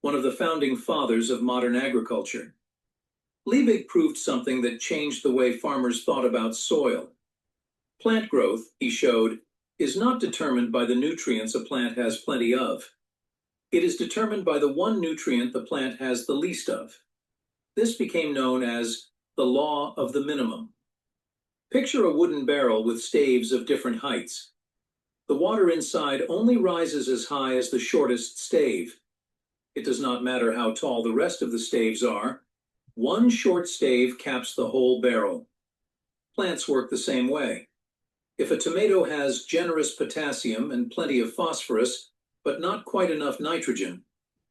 one of the founding fathers of modern agriculture. Liebig proved something that changed the way farmers thought about soil. Plant growth, he showed, is not determined by the nutrients a plant has plenty of. It is determined by the one nutrient the plant has the least of. This became known as the law of the minimum. Picture a wooden barrel with staves of different heights. The water inside only rises as high as the shortest stave. It does not matter how tall the rest of the staves are. One short stave caps the whole barrel. Plants work the same way. If a tomato has generous potassium and plenty of phosphorus, but not quite enough nitrogen,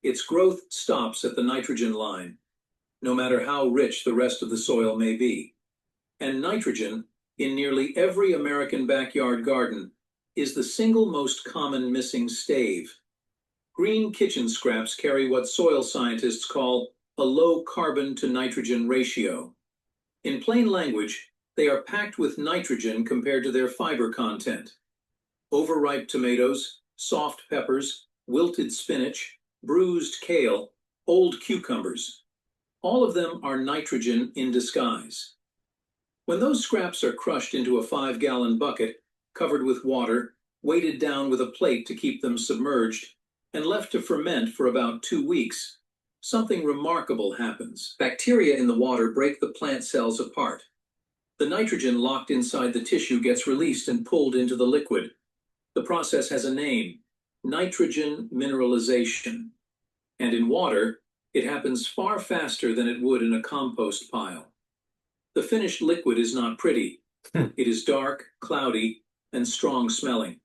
its growth stops at the nitrogen line, no matter how rich the rest of the soil may be. And nitrogen, in nearly every American backyard garden, is the single most common missing stave. Green kitchen scraps carry what soil scientists call a low carbon to nitrogen ratio. In plain language, they are packed with nitrogen compared to their fiber content. Overripe tomatoes, soft peppers, wilted spinach, bruised kale, old cucumbers. All of them are nitrogen in disguise. When those scraps are crushed into a 5-gallon bucket, covered with water, weighted down with a plate to keep them submerged, and left to ferment for about 2 weeks, something remarkable happens. Bacteria in the water break the plant cells apart. The nitrogen locked inside the tissue gets released and pulled into the liquid. The process has a name: nitrogen mineralization. And in water, it happens far faster than it would in a compost pile. The finished liquid is not pretty. It is dark, cloudy, and strong smelling.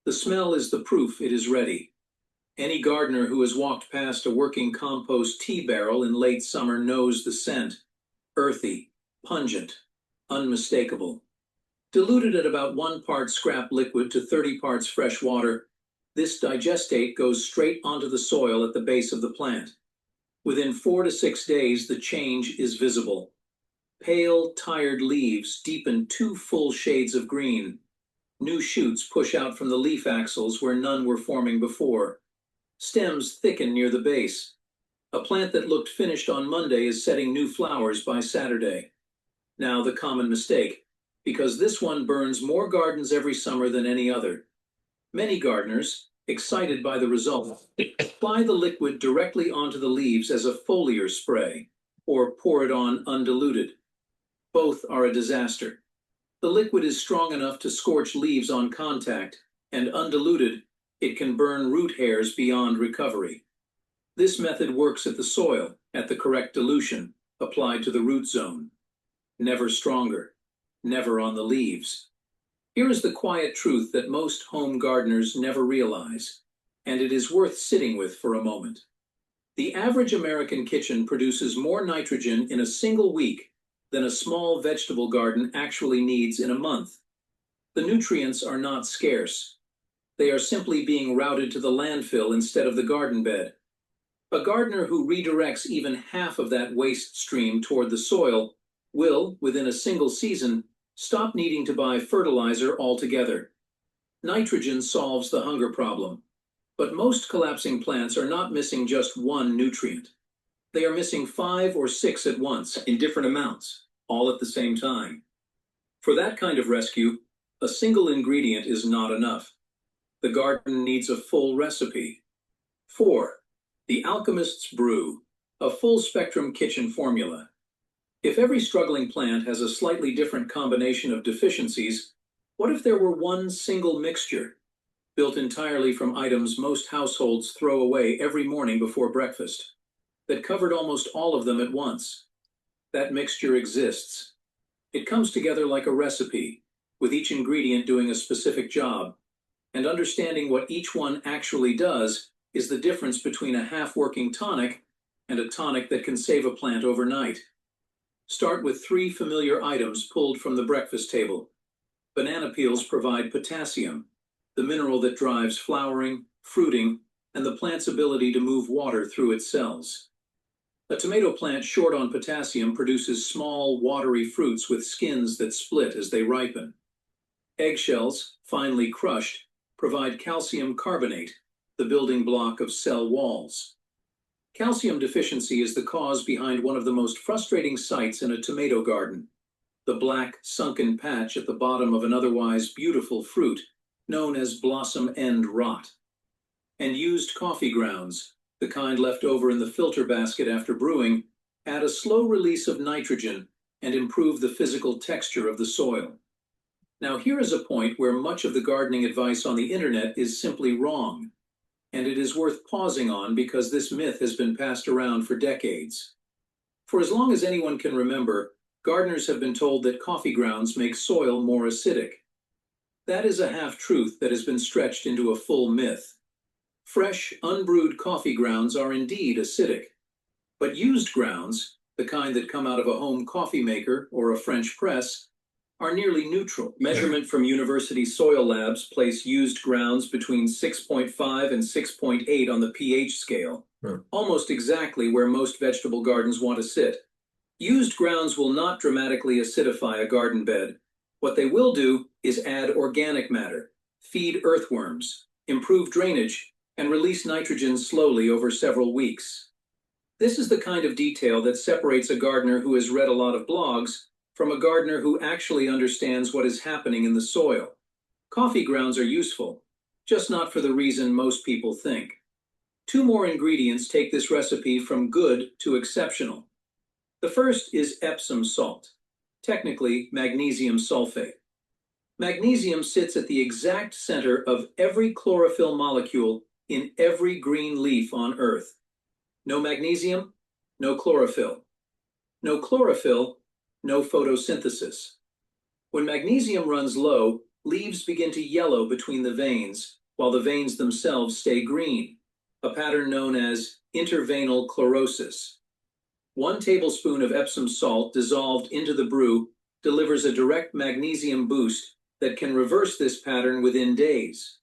The smell is the proof it is ready. Any gardener who has walked past a working compost tea barrel in late summer knows the scent: earthy, pungent, unmistakable. Diluted at about 1 part scrap liquid to 30 parts fresh water, this digestate goes straight onto the soil at the base of the plant. Within 4 to 6 days, the change is visible. Pale, tired leaves deepen 2 full shades of green. New shoots push out from the leaf axils where none were forming before. Stems thicken near the base. A plant that looked finished on Monday is setting new flowers by Saturday. Now the common mistake, because this one burns more gardens every summer than any other. Many gardeners, excited by the result, apply the liquid directly onto the leaves as a foliar spray, or pour it on undiluted. Both are a disaster. The liquid is strong enough to scorch leaves on contact, and undiluted, it can burn root hairs beyond recovery. This method works at the soil, at the correct dilution, applied to the root zone. Never stronger, never on the leaves. Here is the quiet truth that most home gardeners never realize, and it is worth sitting with for a moment. The average American kitchen produces more nitrogen in a single week than a small vegetable garden actually needs in a month. The nutrients are not scarce. They are simply being routed to the landfill instead of the garden bed. A gardener who redirects even half of that waste stream toward the soil will, within a single season, stop needing to buy fertilizer altogether. Nitrogen solves the hunger problem. But most collapsing plants are not missing just one nutrient. They are missing 5 or 6 at once, in different amounts, all at the same time. For that kind of rescue, a single ingredient is not enough. The garden needs a full recipe. 4. The Alchemist's Brew, a full-spectrum kitchen formula. If every struggling plant has a slightly different combination of deficiencies, what if there were one single mixture, built entirely from items most households throw away every morning before breakfast, that covered almost all of them at once? That mixture exists. It comes together like a recipe, with each ingredient doing a specific job, and understanding what each one actually does is the difference between a half-working tonic and a tonic that can save a plant overnight. Start with 3 familiar items pulled from the breakfast table. Banana peels provide potassium, the mineral that drives flowering, fruiting, and the plant's ability to move water through its cells. A tomato plant short on potassium produces small, watery fruits with skins that split as they ripen. Eggshells, finely crushed, provide calcium carbonate, the building block of cell walls. Calcium deficiency is the cause behind one of the most frustrating sights in a tomato garden: the black, sunken patch at the bottom of an otherwise beautiful fruit, known as blossom end rot. And used coffee grounds, the kind left over in the filter basket after brewing, add a slow release of nitrogen and improve the physical texture of the soil. Now here is a point where much of the gardening advice on the internet is simply wrong, and it is worth pausing on because this myth has been passed around for decades. For as long as anyone can remember, gardeners have been told that coffee grounds make soil more acidic. That is a half-truth that has been stretched into a full myth. Fresh, unbrewed coffee grounds are indeed acidic, but used grounds, the kind that come out of a home coffee maker or a French press, are nearly neutral. Measurement from university soil labs place used grounds between 6.5 and 6.8 on the pH scale, almost exactly where most vegetable gardens want to sit. Used grounds will not dramatically acidify a garden bed. What they will do is add organic matter, feed earthworms, improve drainage, and release nitrogen slowly over several weeks. This is the kind of detail that separates a gardener who has read a lot of blogs from a gardener who actually understands what is happening in the soil. Coffee grounds are useful, just not for the reason most people think. 2 more ingredients take this recipe from good to exceptional. The first is Epsom salt, technically magnesium sulfate. Magnesium sits at the exact center of every chlorophyll molecule in every green leaf on Earth. No magnesium, no chlorophyll. No chlorophyll, no photosynthesis. When magnesium runs low, leaves begin to yellow between the veins, while the veins themselves stay green, a pattern known as interveinal chlorosis. 1 tablespoon of Epsom salt dissolved into the brew delivers a direct magnesium boost that can reverse this pattern within days.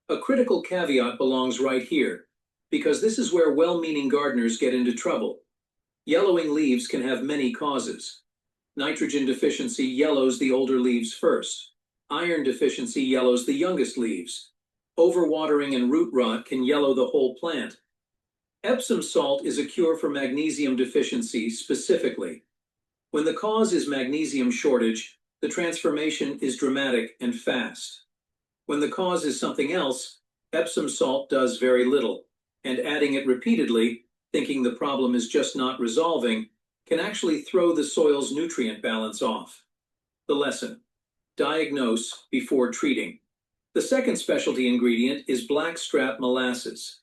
A critical caveat belongs right here, because this is where well-meaning gardeners get into trouble. Yellowing leaves can have many causes. Nitrogen deficiency yellows the older leaves first. Iron deficiency yellows the youngest leaves. Overwatering and root rot can yellow the whole plant. Epsom salt is a cure for magnesium deficiency specifically. When the cause is magnesium shortage, the transformation is dramatic and fast. When the cause is something else, Epsom salt does very little, and adding it repeatedly, thinking the problem is just not resolving, can actually throw the soil's nutrient balance off. The lesson: diagnose before treating. The second specialty ingredient is blackstrap molasses.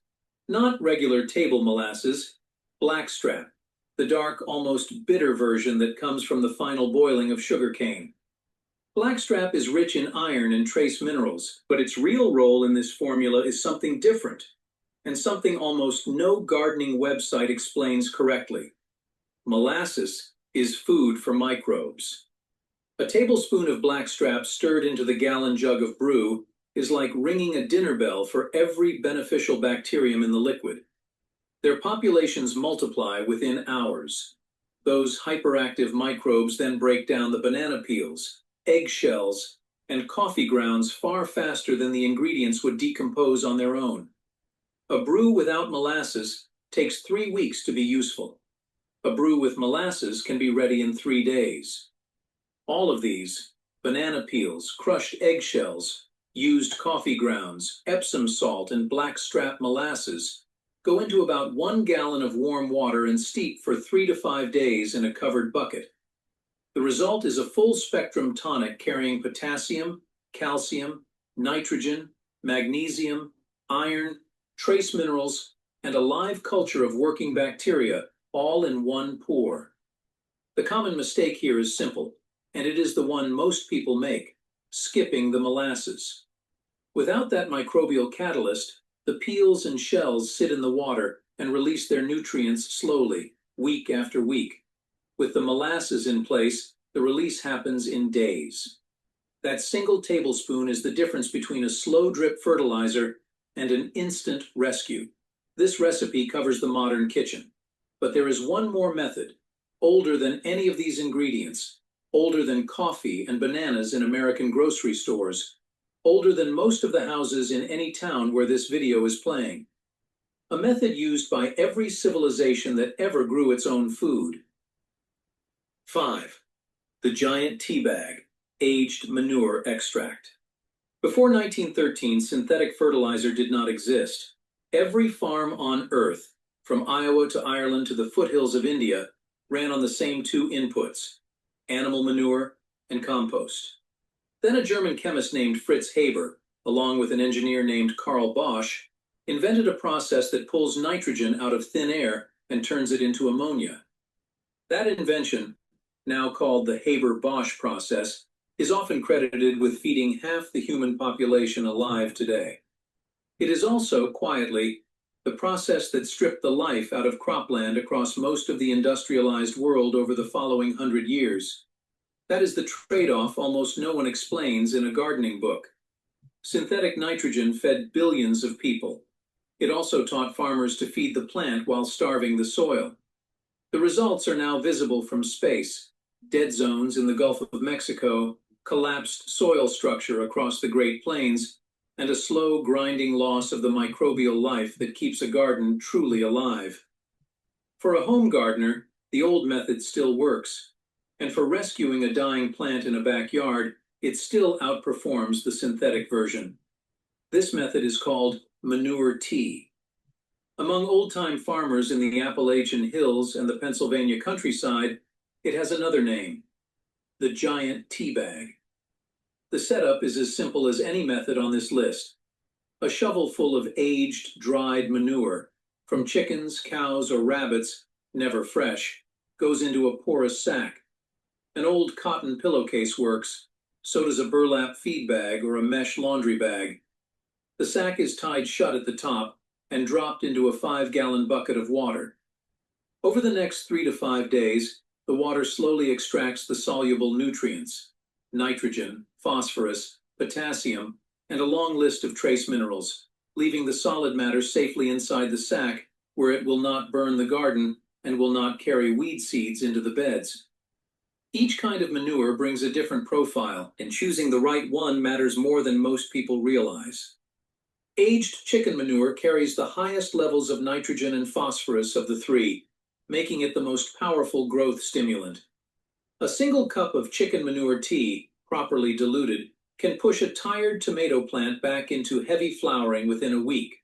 Not regular table molasses, blackstrap, the dark, almost bitter version that comes from the final boiling of sugarcane. Blackstrap is rich in iron and trace minerals, but its real role in this formula is something different, and something almost no gardening website explains correctly. Molasses is food for microbes. A tablespoon of blackstrap stirred into the gallon jug of brew is like ringing a dinner bell for every beneficial bacterium in the liquid. Their populations multiply within hours. Those hyperactive microbes then break down the banana peels, eggshells, and coffee grounds far faster than the ingredients would decompose on their own. A brew without molasses takes 3 weeks to be useful. A brew with molasses can be ready in 3 days. All of these, banana peels, crushed eggshells, used coffee grounds, Epsom salt, and blackstrap molasses, go into about 1 gallon of warm water and steep for 3 to 5 days in a covered bucket. The result is a full-spectrum tonic carrying potassium, calcium, nitrogen, magnesium, iron, trace minerals, and a live culture of working bacteria, all in one pour. The common mistake here is simple, and it is the one most people make: skipping the molasses. Without that microbial catalyst, the peels and shells sit in the water and release their nutrients slowly, week after week. With the molasses in place, the release happens in days. That single tablespoon is the difference between a slow drip fertilizer and an instant rescue. This recipe covers the modern kitchen. But there is one more method, older than any of these ingredients, older than coffee and bananas in American grocery stores, older than most of the houses in any town where this video is playing. A method used by every civilization that ever grew its own food. 5. The giant tea bag, aged manure extract. Before 1913, synthetic fertilizer did not exist. Every farm on Earth, from Iowa to Ireland to the foothills of India, ran on the same 2 inputs: animal manure and compost. Then a German chemist named Fritz Haber, along with an engineer named Karl Bosch, invented a process that pulls nitrogen out of thin air and turns it into ammonia. That invention, now called the Haber-Bosch process, is often credited with feeding half the human population alive today. It is also, quietly, the process that stripped the life out of cropland across most of the industrialized world over the following 100 years. That is the trade-off almost no one explains in a gardening book. Synthetic nitrogen fed billions of people. It also taught farmers to feed the plant while starving the soil. The results are now visible from space: dead zones in the Gulf of Mexico, collapsed soil structure across the Great Plains, and a slow, grinding loss of the microbial life that keeps a garden truly alive. For a home gardener, the old method still works, and for rescuing a dying plant in a backyard, it still outperforms the synthetic version. This method is called manure tea. Among old-time farmers in the Appalachian Hills and the Pennsylvania countryside, it has another name: the giant tea bag. The setup is as simple as any method on this list. A shovel full of aged, dried manure, from chickens, cows, or rabbits, never fresh, goes into a porous sack. An old cotton pillowcase works, so does a burlap feed bag or a mesh laundry bag. The sack is tied shut at the top and dropped into a 5-gallon bucket of water. Over the next 3 to 5 days, the water slowly extracts the soluble nutrients: nitrogen, phosphorus, potassium, and a long list of trace minerals, leaving the solid matter safely inside the sack, where it will not burn the garden and will not carry weed seeds into the beds. Each kind of manure brings a different profile, and choosing the right one matters more than most people realize. Aged chicken manure carries the highest levels of nitrogen and phosphorus of the 3, making it the most powerful growth stimulant. A single cup of chicken manure tea, properly diluted, can push a tired tomato plant back into heavy flowering within a week.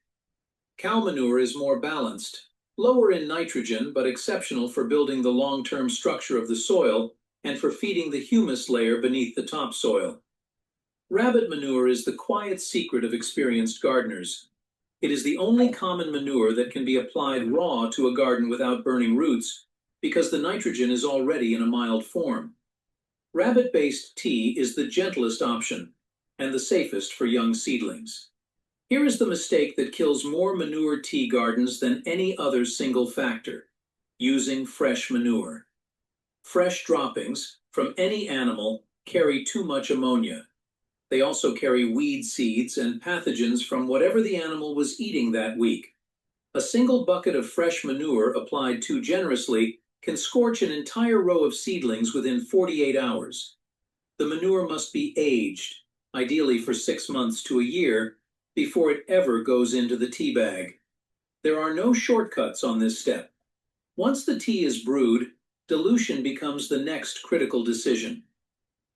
Cow manure is more balanced, lower in nitrogen but exceptional for building the long-term structure of the soil and for feeding the humus layer beneath the topsoil. Rabbit manure is the quiet secret of experienced gardeners. It is the only common manure that can be applied raw to a garden without burning roots, because the nitrogen is already in a mild form. Rabbit-based tea is the gentlest option and the safest for young seedlings. Here is the mistake that kills more manure tea gardens than any other single factor: using fresh manure. Fresh droppings from any animal carry too much ammonia. They also carry weed seeds and pathogens from whatever the animal was eating that week. A single bucket of fresh manure applied too generously can scorch an entire row of seedlings within 48 hours. The manure must be aged, ideally for 6 months to a year, before it ever goes into the tea bag. There are no shortcuts on this step. Once the tea is brewed, dilution becomes the next critical decision.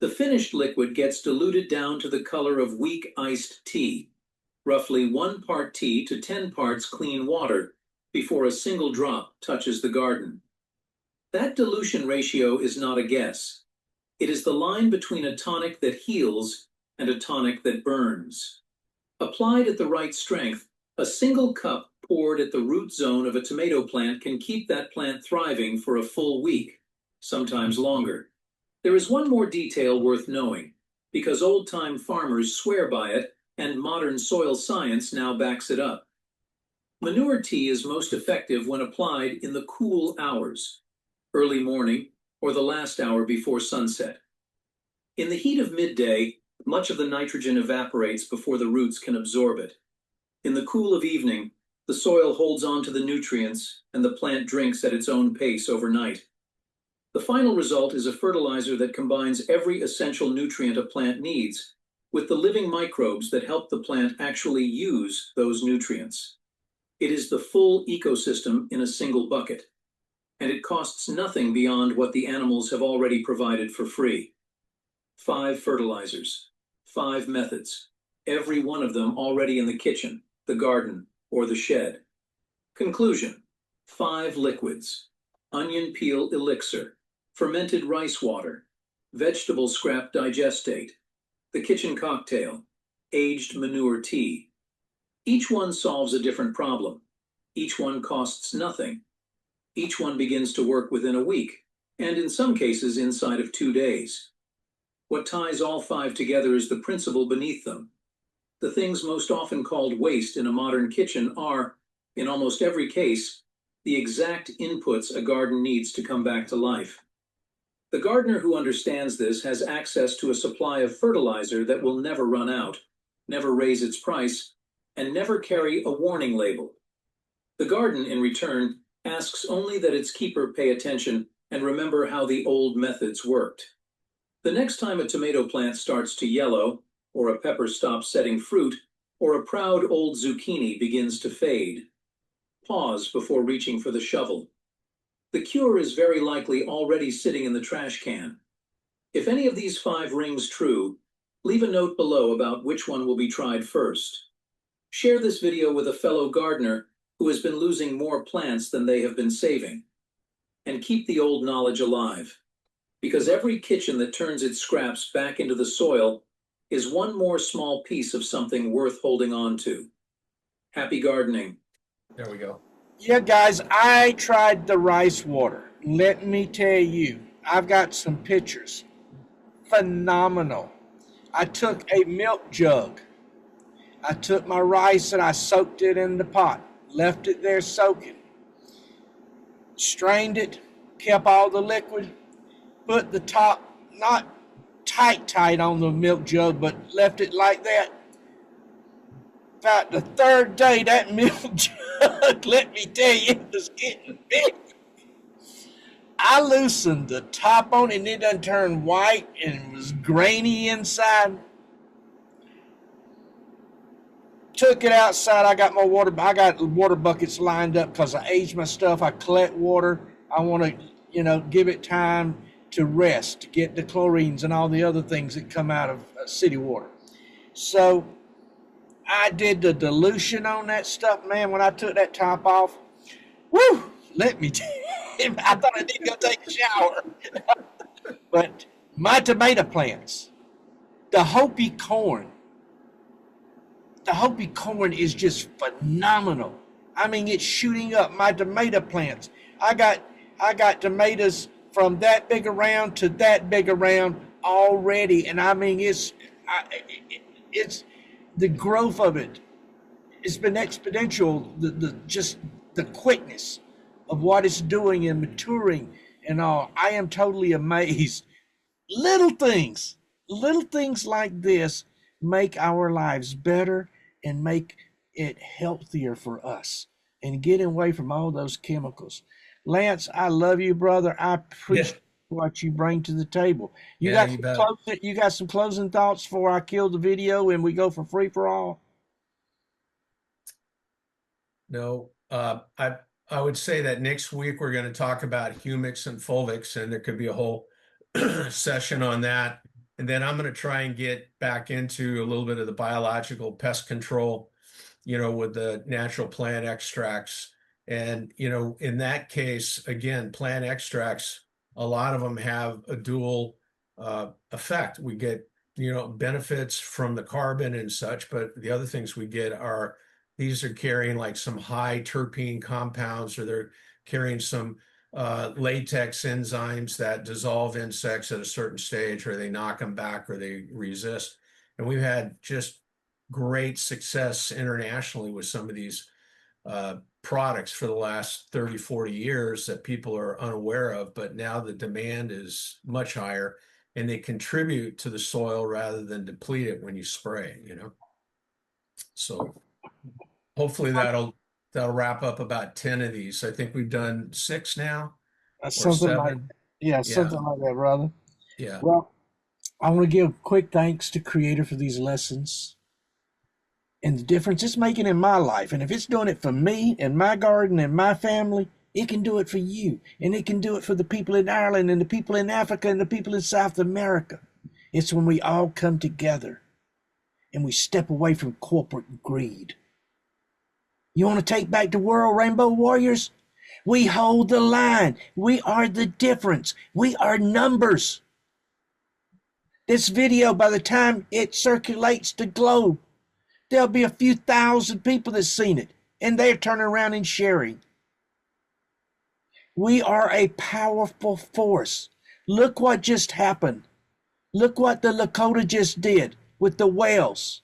The finished liquid gets diluted down to the color of weak iced tea, roughly 1 part tea to 10 parts clean water, before a single drop touches the garden. That dilution ratio is not a guess. It is the line between a tonic that heals and a tonic that burns. Applied at the right strength, a single cup poured at the root zone of a tomato plant can keep that plant thriving for a full week, sometimes longer. There is one more detail worth knowing, because old-time farmers swear by it and modern soil science now backs it up. Manure tea is most effective when applied in the cool hours, early morning or the last hour before sunset. In the heat of midday, much of the nitrogen evaporates before the roots can absorb it. In the cool of evening, the soil holds on to the nutrients and the plant drinks at its own pace overnight. The final result is a fertilizer that combines every essential nutrient a plant needs with the living microbes that help the plant actually use those nutrients. It is the full ecosystem in a single bucket, and it costs nothing beyond what the animals have already provided for free. 5 fertilizers, 5 methods, every one of them already in the kitchen, the garden, or the shed. Conclusion: 5 liquids: onion peel elixir, fermented rice water, vegetable scrap digestate, the kitchen cocktail, aged manure tea. Each one solves a different problem. Each one costs nothing. Each one begins to work within a week, and in some cases inside of 2 days. What ties all 5 together is the principle beneath them. The things most often called waste in a modern kitchen are, in almost every case, the exact inputs a garden needs to come back to life. The gardener who understands this has access to a supply of fertilizer that will never run out, never raise its price, and never carry a warning label. The garden, in return, asks only that its keeper pay attention and remember how the old methods worked. The next time a tomato plant starts to yellow, or a pepper stops setting fruit, or a proud old zucchini begins to fade, pause before reaching for the shovel. The cure is very likely already sitting in the trash can. If any of these 5 rings true, leave a note below about which one will be tried first. Share this video with a fellow gardener who has been losing more plants than they have been saving. And keep the old knowledge alive, because every kitchen that turns its scraps back into the soil is one more small piece of something worth holding on to. Happy gardening. There we go. Yeah, guys, I tried the rice water. Let me tell you, I've got some pictures. Phenomenal. I took a milk jug. I took my rice and I soaked it in the pot. Left it there soaking. Strained it, kept all the liquid, put the top, not tight on the milk jug, but left it like that. About the 3rd day, that milk jug, let me tell you, it was getting big. I loosened the top on it and it done turned white and it was grainy inside. Took it outside. I got water buckets lined up because I aged my stuff. I collect water. I want to, give it time to rest, to get the chlorines and all the other things that come out of city water. So I did the dilution on that stuff, man. When I took that top off, whoo, let me tell you, I thought I didn't go take a shower. But my tomato plants, The Hopi corn. The Hopi corn is just phenomenal. I mean, it's shooting up. My tomato plants. I got tomatoes from that big around to that big around already, and I mean, it's the growth of it. It's been exponential. Just the quickness of what it's doing and maturing and all. I am totally amazed. Little things like this make our lives better and make it healthier for us and getting away from all those chemicals. Lance, I love you, brother. I appreciate what you bring to the table. You Yeah, got you some bet. you got some closing thoughts before I kill the video and we go for free for all? No, I would say that next week we're going to talk about humics and fulvics, and there could be a whole session on that. And then I'm going to try and get back into a little bit of the biological pest control, with the natural plant extracts. And, in that case, again, plant extracts, a lot of them have a dual effect. We get, benefits from the carbon and such, but the other things we get are these are carrying like some high terpene compounds, or they're carrying some latex enzymes that dissolve insects at a certain stage, or they knock them back, or they resist. And we've had just great success internationally with some of these products for the last 30, 40 years that people are unaware of, but now the demand is much higher and they contribute to the soil rather than deplete it when you spray, So hopefully that'll wrap up about 10 of these. I think we've done 6 now or Something like 7. Yeah, Yeah, something like that, brother. yeah. Well, I want to give quick thanks to Creator for these lessons and the difference it's making in my life. And if it's doing it for me and my garden and my family, it can do it for you. And it can do it for the people in Ireland and the people in Africa and the people in South America. It's when we all come together and we step away from corporate greed. You want to take back the world, Rainbow Warriors? We hold the line. We are the difference. We are numbers. This video, by the time it circulates the globe, there'll be a few thousand people that's seen it, and they're turning around and sharing. We are a powerful force. Look what just happened. Look what the Lakota just did with the whales.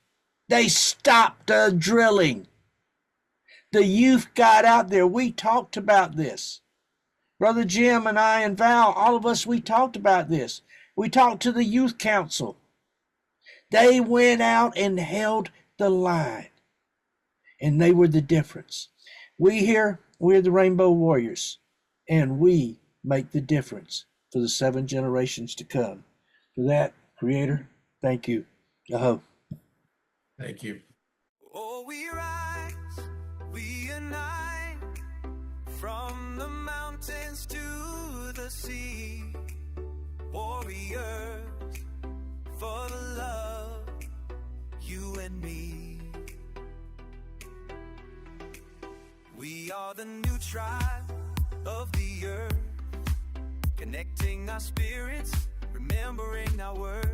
They stopped the drilling. The youth got out there. We talked about this. Brother Jim and I and Val, all of us, we talked about this. We talked to the youth council. They went out and held the line. And they were the difference. We here, we're the Rainbow Warriors. And we make the difference for the 7 generations to come. For that, Creator, thank you. Aho. Thank you. Oh, we rise, we unite, from the mountains to the sea, warriors for the love, you and me. We are the new tribe of the earth, connecting our spirits, remembering our worth.